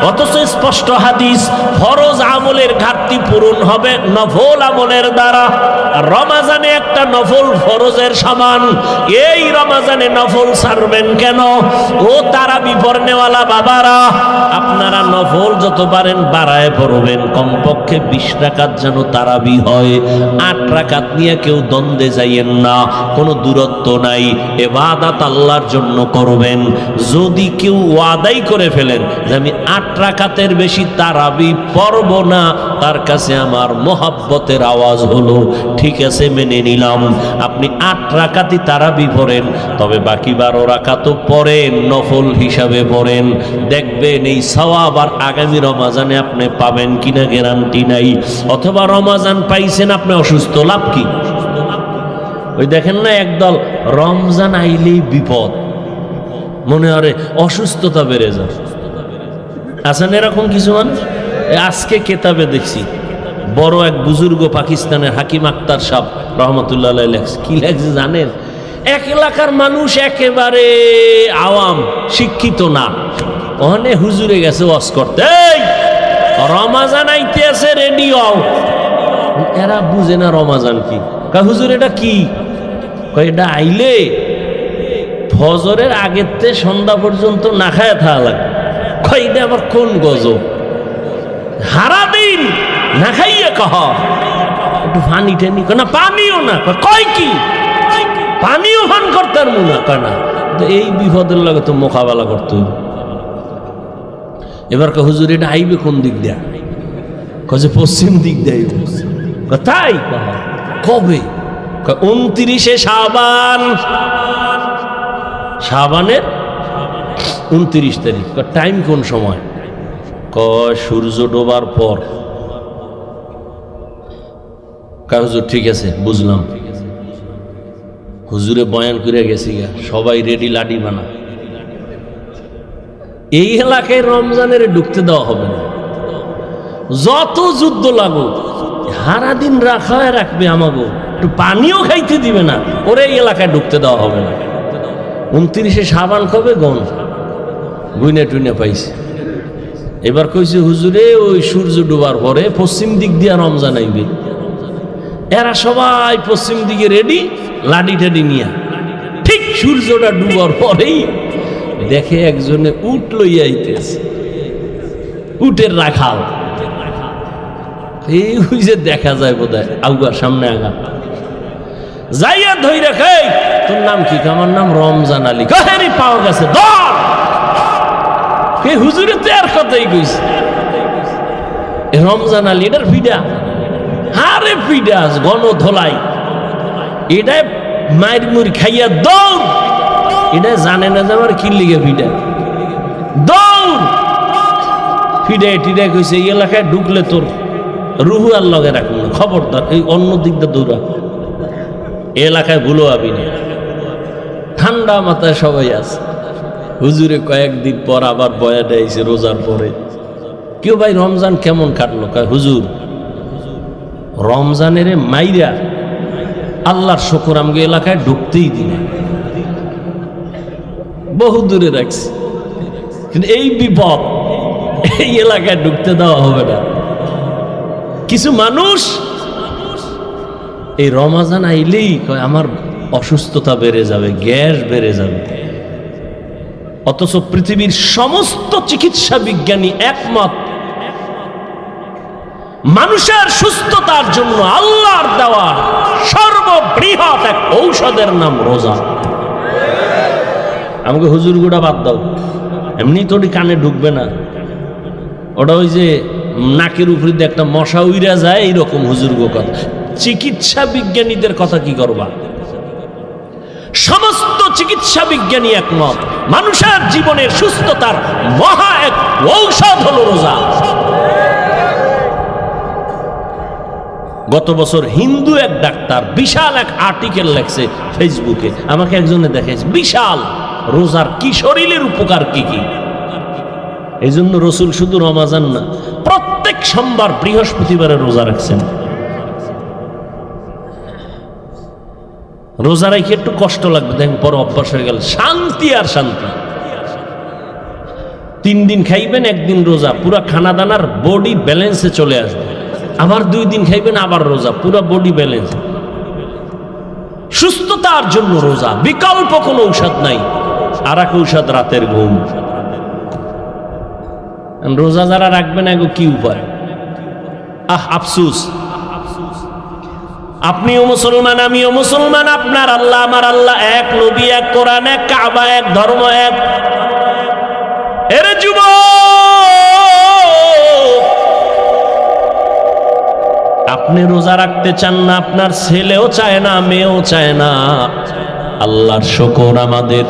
অথচ স্পষ্ট হাদিস ফরজ আমলের ঘাটতি পূরণ হবে নফল আমলের দ্বারা। রমাজানে একটা নফল ফরজের সমান। এই রমাজানে নফল ছাড়বেন কেন? ও তারাবি পড়নেওয়ালা বাবারা, আপনারা নফল যত পারেন বাড়ায় পড়বেন। কমপক্ষে 20 রাকাত যেন তারাবি হয়। 8 রাকাত নিয়ে কেউ দ্বন্দ্বে যাইয়েন না, কোনো দূরত্ব নাই। ইবাদত আল্লাহর জন্য করবেন। যদি কেউ ওয়াদাই করে ফেলেন যে আমি 8 রাকাতের বেশি তারাবি পড়ব না, তার কাছে আমার মোহাব্বতের আওয়াজ হলো, ঠিক আছে মেনে নিলাম, আপনি 8 রাকাতই তারাবি পড়েন, তবে বাকি 12 রাকাতও পড়েন, নফল হিসাবে পড়েন। দেখবেন এই সওয়াব আর আগামী রমাজানে আপনি পাবেন কিনা গ্যারান্টি নাই। অথবা রমাজান পাইছেন, আপনি অসুস্থ, লাভ কি? ওই দেখেন না একদল রমজান আইলেই বিপদ, মনে হয় অসুস্থতা বেড়ে যায়। আছেন এরকম কিছু মানুষ? আজকে কেতাবে দেখছি বড় এক বুজুর্গ পাকিস্তানের হাকিম আক্তার সাহেব রহমতুল্লাহ আলাইহি লেখছে। কি লেখছে জানেন? এক এলাকার মানুষ একেবারে আওয়াম, শিক্ষিত না, ওখানে হুজুরে গেছে ওয়াজ করতে, রমাজান আইতে আছে, রেডি হও। এরা বুঝে না রমাজান কি। হুজুর এটা কি? এটা আইলে ফজরের আগের থেকে সন্ধ্যা পর্যন্ত না খায় থাকা লাগে। এটা আবার কোন গজব? সারাদিন না খাইয়ে কহ একটু পানি টানি না, পানিও না কয় কি, পানিও পান করতে না কয় না। এই বিপদের লাগে তো মোকাবেলা করতে হইব। এবার হুজুর এটা আইবে কোন দিক দেয়া? কয়ে পশ্চিম দিক দেয়। তাই কবে? 29 শাবান, শাবানের 29 তারিখ। টাইম কোন সময়? কয় সূর্য ডোবার পর। হুজুর ঠিক আছে বুঝলাম। হুজুরে বয়ান করে গেছি গা, সবাই রেডি, লাডি বানা। এই এলাকায় রমজানের ঢুকতে দেওয়া হবে না, যত যুদ্ধ লাগুক সারাদিন রাখায় রাখবে, আমাগো একটু পানিও খাইতে দিবে না, ওরে এই এলাকায় ঢুকতে দেওয়া হবে না। 29 শাবান কবে গন গুইনে টুইনে পাইছে। এবার কইছে হুজুরে ওই সূর্য ডুবার পরে পশ্চিম দিক দিয়ে রমজান আইবে। এরা সবাই পশ্চিম দিকে রেডি, লাডি টাডি নিয়া। ঠিক সূর্যটা ডুবার পরেই দেখে একজনে উট লইয়া আইতেছে, উটের রাখাল। এই যে দেখা যায় বোধহয় আউগা সামনে আগা যাইয়া ধই রেখে, তোর নাম কি? আমার নাম রমজান আলী। কাহেরি পাওয়া গেছে, ধর। এই হুজুরে তো আর কথাই কইছে, রমজান আলী এটার ফিডা, আরে ফিডা গণ ধলাই, এটা মায়ের মুড়ি খাইয়া দৌড়। এটা জানে না যে আমার কি লিগে ফিডা, দৌড়। ফিডায় টিডায় কইছে এই এলাকায় ঢুকলে তোর রুহু আর লগে রাখুন না, খবরদার এই অন্য দিক দিয়ে দৌড়া, এলাকায় ভুলো আবি না। ঠান্ডা মাথায় সবাই আছে। হুজুরে কয়েকদিন পর আবার বয়া দেয়ছে রোজার পরে। কেউ ভাই রমজান কেমন কাটলো? কয় হুজুর রমজানের মাইরা আল্লাহর শুকর আমাকে এলাকায় ঢুকতেই দিনে, বহু দূরে রাখছি, কিন্তু এই বিপদ, এই এলাকায় ঢুকতে দেওয়া হবে না। কিছু মানুষ এই রমজান আইলেই কয় আমার অসুস্থতা বেড়ে যাবে, গ্যাস বেড়ে যাবে। অথচ পৃথিবীর সমস্ত চিকিৎসা বিজ্ঞানী একমত, মানুষের সুস্থতার জন্য আল্লাহর দেওয়া সর্ববৃহৎ এক ঔষধের নাম রোজা। আমাকে হুজুর গুড়া বাদ দাও, এমনি তোর কানে ঢুকবে না। ওটা ওই যে নাকের উপরে দিয়ে একটা মশা উইরা যায়, এইরকম হুজুর গো কথা। চিকিৎসা বিজ্ঞানীদের কথা কি করবা? সমস্ত চিকিৎসা বিজ্ঞানী একমত, মানুষের জীবনের সুস্থতার মহা এক ঔষধ হলো রোজা। গত বছর হিন্দু এক ডাক্তার বিশাল এক আর্টিকেল লেখছে ফেসবুকে, আমাকে একজনে দেখাইছে, বিশাল রোজার কি শরীরের উপকার কি কি। এই জন্য রসুল শুধু রমাজান না, প্রত্যেক সোমবার বৃহস্পতিবারে রোজা রাখছেন। রোজা রাখি একটু কষ্ট লাগবে, দেখেন পরে অভ্যাস হয়ে গেল, শান্তি আর শান্তি। 3 দিন খাইবেন, 1 দিন রোজা, পুরা খানা দানার বডি ব্যালেন্সে চলে আসবে। আবার 2 দিন খাইবেন, আবার রোজা, পুরা বডি ব্যালেন্স। সুস্থতার জন্য রোজা, বিকল্প কোনো ঔষধ নাই। আর এক ঔষধ রাতের ঘুম। রোজা যারা রাখবেন এগো কি উপায়? আফসুস, আপনিও মুসলমান, আমিও মুসলমান, আপনার আল্লাহ আমার আল্লাহ এক, নবী এক, কোরআন এক, কাবা এক, ধর্ম এক। এরে যুবক, আপনি রোজা রাখতে চান না, আপনার ছেলেও চায় না, মেয়েও চায় না। আল্লাহর শুকর, আমাদের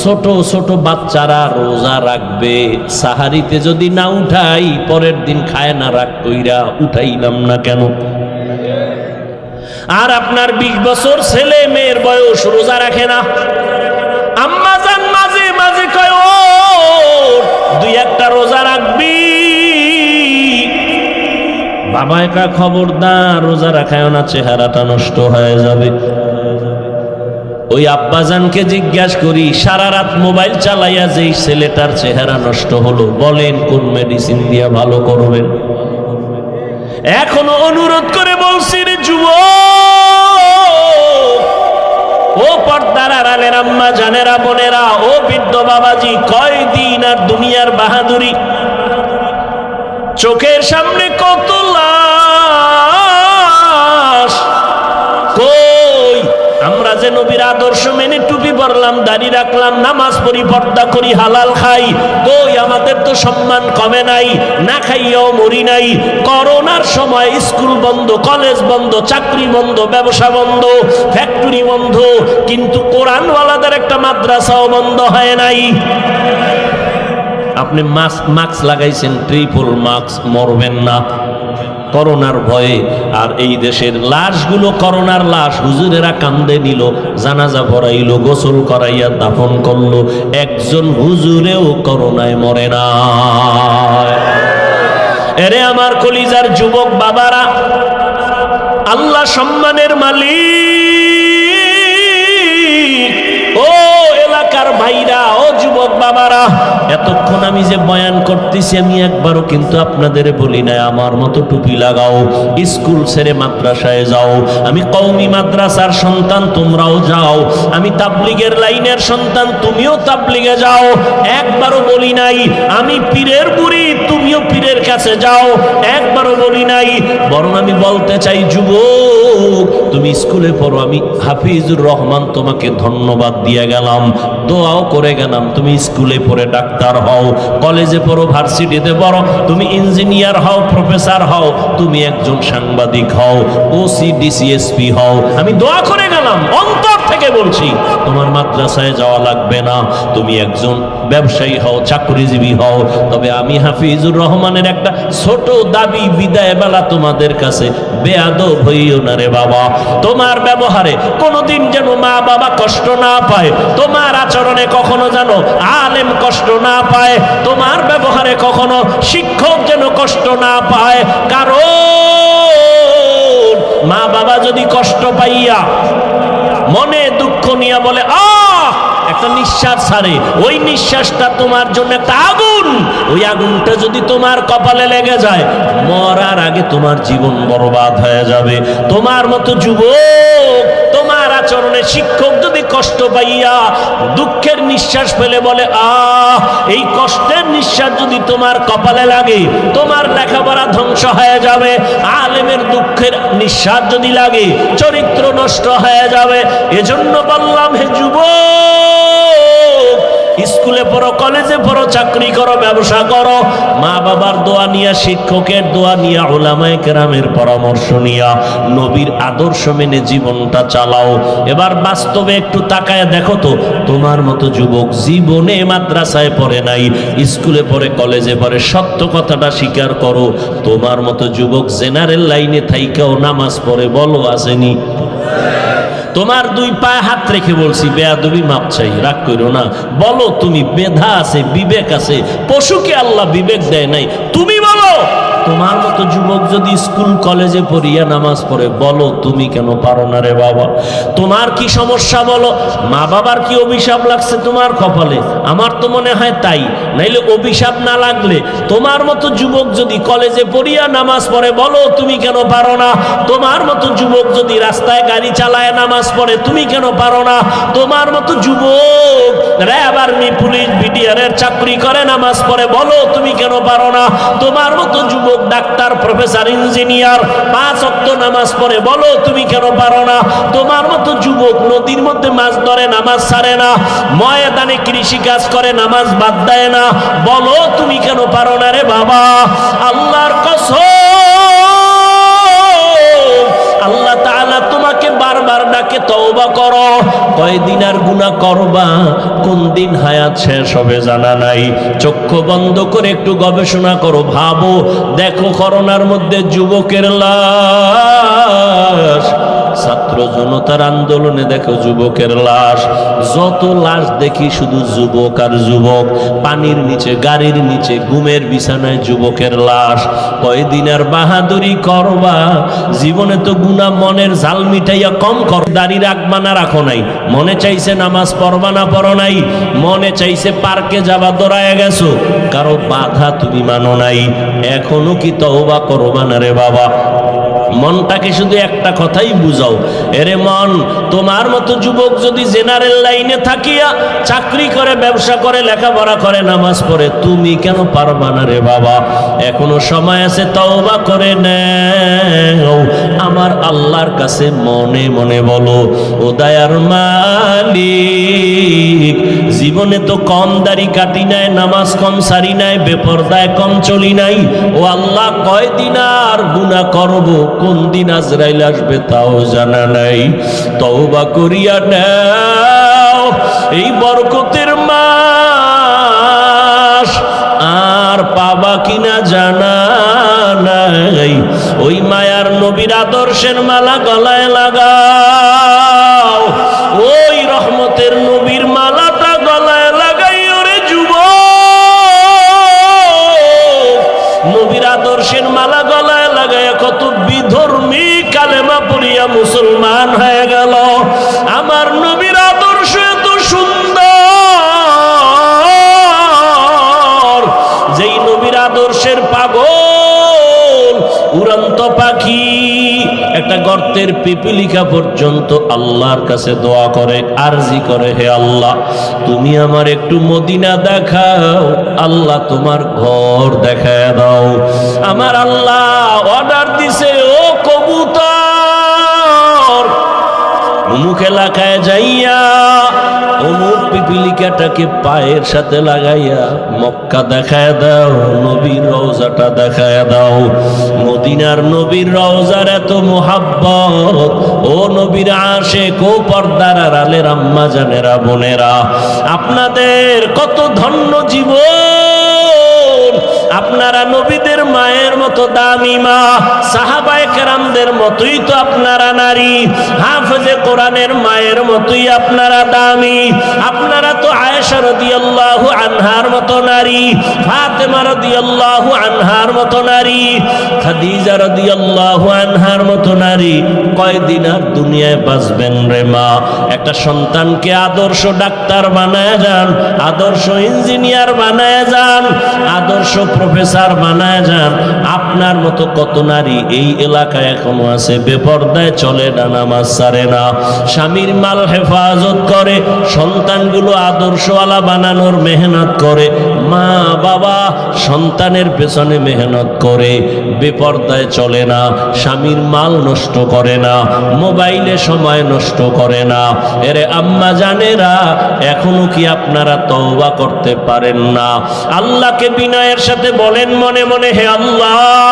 ছোট ছোট বাচ্চারা রোজা রাখবে। সাহারিতে যদি না উঠাই, পরের দিন খায় না, রাগ কইরা উঠাইলাম না কেন? আর আপনার 20 বছর ছেলে মেয়ের বয়স রোজা রাখে না। আম্মা জান মাঝে মাঝে কয়, ও 2-1টা রোজা রাখবি। বাবা একা খবরদার রোজা রাখায় না, চেহারাটা নষ্ট হয়ে যাবে। ওই আব্বাজানকে জিজ্ঞাসা করি, সারা রাত মোবাইল চালাইয়া যেই ছেলেটার চেহারা নষ্ট হলো, বলেন কোন মেডিসিন দিয়া ভালো করবেন? এখনো অনুরোধ করে বলছি, রে যুবক, ও পর্দার আড়ালের আম্মা জানেরা, বোনেরা, ও বৃদ্ধ বাবাজি, কয়দিন আর দুনিয়ার বাহাদুরি? চোখের সামনে কত লাশ। কই আমরা যে নবীর আদর্শ মেনে টুপি পরলাম, দাড়ি রাখলাম, নামাজ পড়ি, পর্দা করি, হালাল খাই, কই আমাদের তো সম্মান কমে নাই, না খাইয়াও মরি নাই। করোনার সময় স্কুল বন্ধ, কলেজ বন্ধ, চাকরি বন্ধ, ব্যবসা বন্ধ, ফ্যাক্টরি বন্ধ, কিন্তু কোরআনওয়ালাদের একটা মাদ্রাসাও বন্ধ হয় নাই। আপনি মাস্ক লাগাইছেন, ট্রিপল মাস্ক, মরবেন না করোনার ভয়ে। আর এই দেশের লাশগুলো করোনার লাশ, হুজুরেরা কান্দে নিল, জানাজা পড়াইলো, গোসল করাইয়া দাফন করলো, একজন হুজুরেও করোনায় মরে না। এরে আমার কলিজার যুবক বাবারা, আল্লাহ সম্মানের মালিক, ও এলাকার ভাইরা, ও যুবক বাবারা, এতক্ষণ আমি যে বয়ান করতেছি, আমি একবারও কিন্তু আপনাদের বলি না আমার মতো টুপি লাগাও, স্কুল ছেড়ে মাদ্রাসায় যাও। আমি কওমি মাদ্রাসার সন্তান, তোমরাও যাও। আমি তাবলিগের লাইনের সন্তান, তুমিও তাবলিগে যাও। একবারও বলি নাই আমি পীরের বুড়ি, তুমিও পীরের কাছে যাও, একবারও বলি নাই। বরং আমি বলতে চাই, যুবক তুমি স্কুলে পড়ো, আমি হাফিজুর রহমান তোমাকে ধন্যবাদ দিয়ে গেলাম, দোয়াও করে গেলাম, তুমি স্কুলে পড়ে ডাক্তার হও, কলেজে পড়ো, ভার্সিটিতে পড়ো, তুমি ইঞ্জিনিয়ার হও, প্রফেসর হও, তুমি একজন সাংবাদিক হও, ওসি ডিসিএসপি হও, আমি দোয়া করে গেলাম, অন্তর থেকে বলছি। তোমার মাদ্রাসায় যাওয়া লাগবে না, তুমি একজন ব্যবসায়ী হও, চাকরিজীবী হও। তবে আমি হাফিজুর রহমানের একটা ছোট দাবি, বিদায় বেলা তোমাদের কাছে, বেয়াদব হইও না রে বাবা। তোমার ব্যবহারে কোনোদিন যেন মা বাবা কষ্ট না পায়, তোমার আচরণে কখনো যেন আলেম কষ্ট না পায়, তোমার ব্যবহারে কখনো শিক্ষক যেন কষ্ট না পায়। কারণ মা বাবা যদি কষ্ট পাইয়া মনে দুঃখ নিয়ে বলে একটা নিঃশ্বাস ছাড়ে, ওই নিঃশ্বাসটা তোমার জন্য একটা আগুন। ওই আগুনটা যদি তোমার কপালে লেগে যায়, মরার আগে তোমার জীবন বরবাদ হয়ে যাবে। তোমার মতো যুবক, তোমার আচরণে শিক্ষক যদি কষ্ট পাইয়া দুঃখের নিঃশ্বাস ফেলে বলে এই কষ্টের নিঃশ্বাস যদি তোমার কপালে লাগে, তোমার লেখাপড়া ধ্বংস হয়ে যাবে। আলেমের দুঃখের নিঃশ্বাস যদি লাগে, চরিত্র নষ্ট হয়ে যাবে। এজন্য বললাম, হে যুবক, স্কুলে পড়ো, কলেজ কলেজে পড়ো, চাকরি করো, ব্যবসা করো, মা বাবার দোয়া নিয়া, শিক্ষকের দোয়া নিয়া, উলামায়ে কেরামের পরামর্শ নিয়া নবীর আদর্শ মেনে জীবনটা চালাও। এবার বাস্তবে একটু তাকায় দেখো তো, তোমার মতো যুবক জীবনে মাদ্রাসায় পড়ে নাই, স্কুলে পড়ে, কলেজে পড়ে, সত্য কথাটা স্বীকার করো, তোমার মতো যুবক জেনারেল লাইনে থাইকাও নামাজ পড়ে, বলো আসেনি? তোমার দুই পায়ে হাত রেখে বলছি, বেয়াদবি মাপ চাই, রাগ করো না, বলো তুমি মেধা আছে, বিবেক আছে, পশুকে আল্লাহ বিবেক দেয় নাই, তুমি বলো তোমার মতো যুবক যদি স্কুল কলেজে পড়িয়া নামাজ পড়ে, বলো তুমি কেন পারো না রে বাবা? তোমার কি সমস্যা বলো? মা বাবার কি অভিশাপ লাগছে তোমার কপালে? আমার তো মনে হয় তাই, নাইলে অভিশাপ না লাগলে তোমার মতো যুবক যদি কলেজে পড়িয়া নামাজ পড়ে, বলো তুমি কেন পারো না? তোমার মতো যুবক যদি রাস্তায় গাড়ি চালায় নামাজ পড়ে, তুমি কেন পারো না? তোমার মতো যুবক র্যাব, আর্মি, পুলিশ, বিডিআরের চাকরি করে নামাজ পড়ে, বলো তুমি কেন পারো না? তোমার মতো যুবক ডাক্তার, প্রফেসর, ইঞ্জিনিয়ার 5 ওয়াক্ত নামাজ পড়ে, বলো তুমি কেন পারো না? তোমার মতো যুবক নদীর মধ্যে মাছ ধরে, নামাজ ছাড়ে না, ময়দানে কৃষি কাজ করে, নামাজ বাদ দেয় না, বলো তুমি কেন পারো না রে বাবা? আল্লাহর কসম, আল্লাহ তাআলা তোমাকে বারবার ডাকে, তওবা করো। কয়দিন আর গুনাহ করবা, কোন দিন হায়াত শেষ হবে জানা নাই। চক্ষু বন্ধ করে একটু গবেষণা করো, ভাবো, দেখো করোনার মধ্যে যুবকের লাশ, ছাত্র জনতার আন্দোলনে দেখো যুবকের লাশ, যত লাশ দেখি শুধু যুবক আর যুবক, পানির নিচে, গাড়ির নিচে, ঘুমের বিছানায় যুবকের লাশ। কয়দিন আর বাহাদুরি করবা? জীবনে তো গুনাহ মনের জাল মিটাইয়া কম কর। দাড়ি রাখবা না রাখো নাই, মনে চাইছে নামাজ পড়বা না পড়ো নাই, মনে চাইছে পার্কে যাবা, দৌড়ায় গেছো, কারো বাধা তুমি মানো নাই, এখনো কি তওবা করবা না রে বাবা? মনটাকে শুধু একটা কথাই বুঝাও, এরে মন, তোমার মতো যুবক যদি জেনারেল লাইনে থাকিয়া চাকরি করে, ব্যবসা করে, লেখাপড়া করে, নামাজ পড়ে, তুমি কেন পারবা না রে বাবা? এখনো সময় আছে, তওবা করে নাও। আমার আল্লাহর কাছে মনে মনে বলো, ও দয়ার মালিক, জীবনে তো কম দাড়ি কাটি নাই, নামাজ কম সারি নাই, বেপরদায় কম চলি নাই, ও আল্লাহ কয়দিন আর গুনাহ করব, কোন দিন আজরাইল আসবে তাও জানা নাই। তওবা করিয়া নাও, এই বরকতের মাস আর পাবা কিনা জানা নাই। ওই মায়ার নবীর আদর্শের মালা গলায় লাগাও, ওই রহমতের নবীর মালাটা গলায় লাগাই, ওরে যুবক, নবীর আদর্শের মালা গলায় লাগায় কত বিধর্মী কালেমা পড়িয়া মুসলমান হয়ে গেল। আমার নবীর আদর্শ এত সুন্দর, যেই নবীর আদর্শের পাগল উড়ন্ত পাখি একটা গর্তের পিপিলিকা পর্যন্ত আল্লাহর কাছে দোয়া করে, আরজি করে, হে আল্লাহ তুমি আমার একটু মদিনা দেখাও, আল্লাহ তোমার ঘর দেখায় দাও। আমার আল্লাহ অর্ডার দিছে, ও কবুতর, অমুক এলাকায় যাইয়া অমুক পিপিলিকাটাকে পায়ের সাথে লাগাইয়া মক্কা দেখায় দাও, নবীর রওজাটা দেখায় দাও। মদিনার নবীর রওজার এত মোহাব্বত, ও নবীর আশিক, ও পর্দার আড়ালের আম্মা জানেরা, বোনেরা, আপনাদের কত ধন্য জীবন। আপনারা নবীদের মায়ের মতো দামি মা, সাহাবায়ে কেরামদের মতোই তো আপনারা নারী, হাফেজে কোরআনের মায়ের মতোই আপনারা দামি। আপনারা তো আয়েশা রাদিয়াল্লাহু আনহার মতো নারী, ফাতেমা রাদিয়াল্লাহু আনহার মতো নারী, খাদিজা রাদিয়াল্লাহু আনহার মতো নারী। কয়দিন আর দুনিয়ায় বাঁচবেন রে মা? একটা সন্তানকে আদর্শ ডাক্তার বানায় যান, আদর্শ ইঞ্জিনিয়ার বানায় যান, আদর্শ প্রফেসর বানায় যান। আপনার মতো কত নারী এই এলাকায় এখনো আছে বেপরদায় চলে না, নামাজ ছাড়ে না, স্বামীর মাল হেফাজত করে, সন্তানগুলো আদর্শওয়ালা বানানোর মেহনত করে, মা বাবা সন্তানের পেছনে মেহনত করে, বেপরদায় চলে না, স্বামীর মাল নষ্ট করে না, মোবাইলে সময় নষ্ট করে না। এরে আম্মা জানেরা, এখনো কি আপনারা তওবা করতে পারেন না? আল্লাহকে বিনয়ের সাথে বলেন মনে মনে, হে আল্লাহ,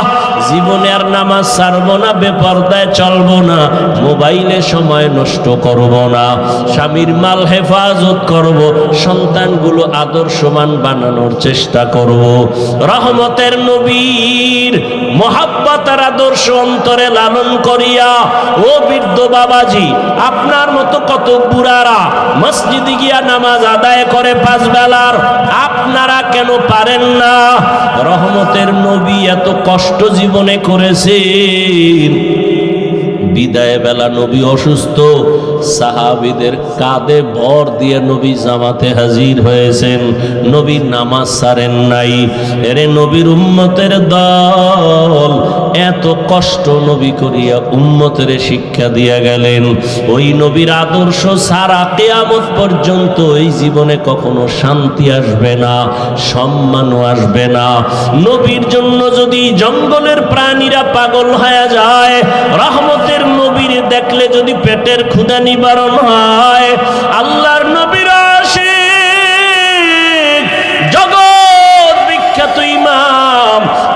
জীবনে আর নামাজ ছাড়বো না, বেপরদায় চলবো না, মোবাইলে সময় নষ্ট করব না, স্বামীর মাল হেফাজত করব, সন্তানগুলো আদর্শবান বানানোর চেষ্টা করব। রহমতের নবীর মহাব্বত আর আদর্শ অন্তরে লালন করিয়া, ও বৃদ্ধ বাবাজি, আপনার মতো কত বুড়ারা মসজিদে গিয়া নামাজ আদায় করে 5 বেলার, আপনারা কেন পারেন না? রহমতের নবী এত কষ্ট জীবনে করেছেন। বিদায় বেলা নবী অসুস্থ, সাহাবীদের কাঁধে ভর দিয়ে নবী জামাতে হাজির হয়েছেন, নবী নামাজ ছাড়েন নাই। এরে নবীর উম্মতের দল এত কষ্ট নবী করিয়া উম্মতের শিক্ষা দিয়া গেলেন। ওই নবীর আদর্শ সারা কিয়ামত পর্যন্ত এই জীবনে কখনো শান্তি আসবে না, সম্মানও আসবে না। নবীর জন্য যদি জঙ্গলের প্রাণীরা পাগল হয়ে যায়, রহমতের নবীর দেখলে যদি পেটের ক্ষুধা নিবারণ হয়, আল্লাহর নবীর আশিক জগৎ বিখ্যাত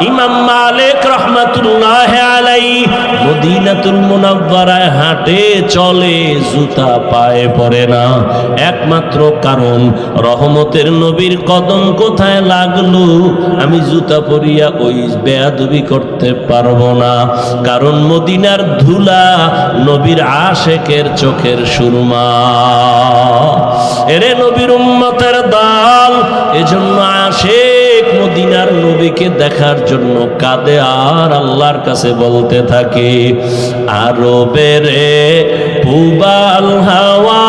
ইমাম মালিক রহমাতুল্লাহ আলাইহি মদিনাতুল মুনাওয়ারায় হাঁটে চলে, জুতা পায়ে পড়ে না। একমাত্র কারণ রহমতের নবীর কদম কোথায় লাগলো, আমি জুতা পরিয়া ওই বেয়াদবি করতে পারবো না। কারণ মদিনার ধুলা নবীর আশেকের চোখের সুরমা। এরে নবীর উম্মতের দল, এজন্য আশেক মদিনার নবীকে দেখার জন্য কাঁদে আর আল্লাহর কাছে বলতে থাকে, আরবেরে পুবাল হাওয়া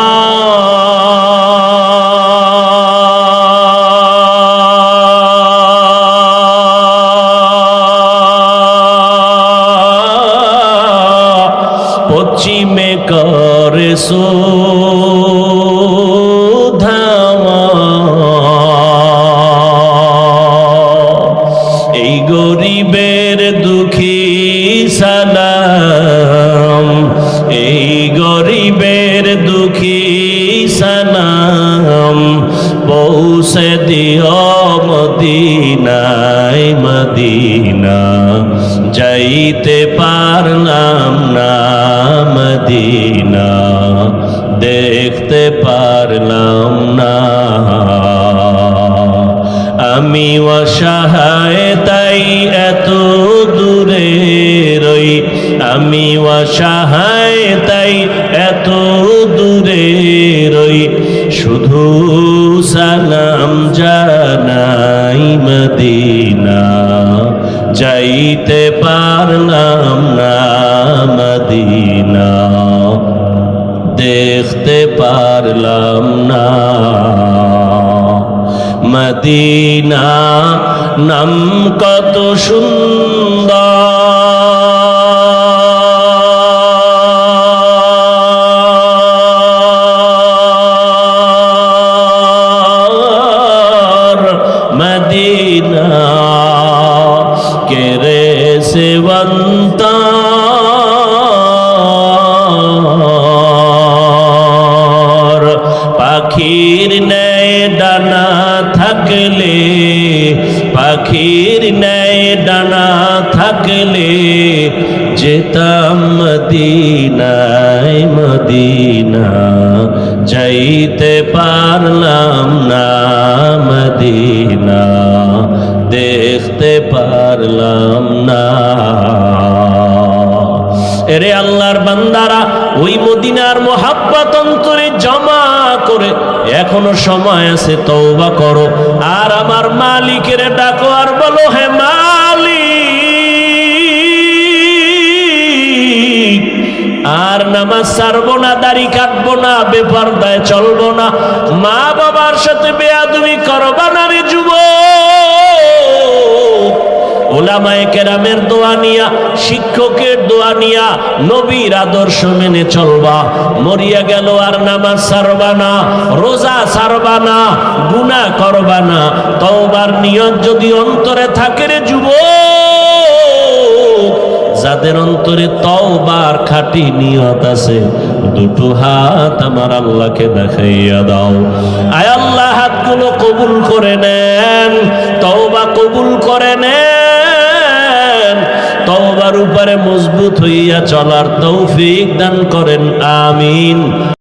পশ্চিমে করে ধাওয়া, এই গরিবের দুঃখী সালাম, এই গরিবের দুঃখী সালাম, পৌঁছে দিও মদিনায় মদিনা, যাইতে পারলাম না মদিনা, দেখতে পারলাম না। আমি অসহায় তাই এত দূরে রই, আমি অসহায় তাই এত দূরে রই, শুধু সালাম জানাই মদিনা, যাইতে পারলাম না মদিনা, দেখতে পারলাম না মদিনা। নাম কত সুন্দর, মদিনা কেরে সেবন্তা, পাখির ন্যায় ডানা থাকলে, পাখির ন্যায় ডানা থাকলে, যেতাম মদিনায় মদিনা, যাইতে পারলাম না মদিনা, দেখতে পারলাম না। এরে আল্লাহর বান্দারা, ওই মদিনার মোহাব্বত অন্তরে জমা করে এখনো সময় আছে, তওবা করো আর আমার মালিকের ডাকো আর বলো, হে মালিক, আর নামাজ ছাড়বো না, দাড়ি কাটবো না, বেপরদায় চলবো না, মা বাবার সাথে বেয়াদবি করবা না রে যুবক। উলামায়ে কেরামের দোয়া নিয়া, শিক্ষকের দোয়া নিয়া নবীর আদর্শ মেনে চলবা। মরিয়া গেল আর নামাজ ছাড়বা না, রোজা ছাড়বা না, গুনাহ করবা না। তওবার নিয়ত যদি অন্তরে থাকে রে যুবক, যাদের অন্তরে তওবার খাঁটি নিয়ত আছে, দুটো হাত আমার আল্লাহকে দেখাইয়া দাও। আয় আল্লাহ, হাতগুলো কবুল করে নেন, তওবা কবুল করে নেন, তওবার উপরে মজবুত হইয়া চলার তৌফিক দান করেন, আমিন।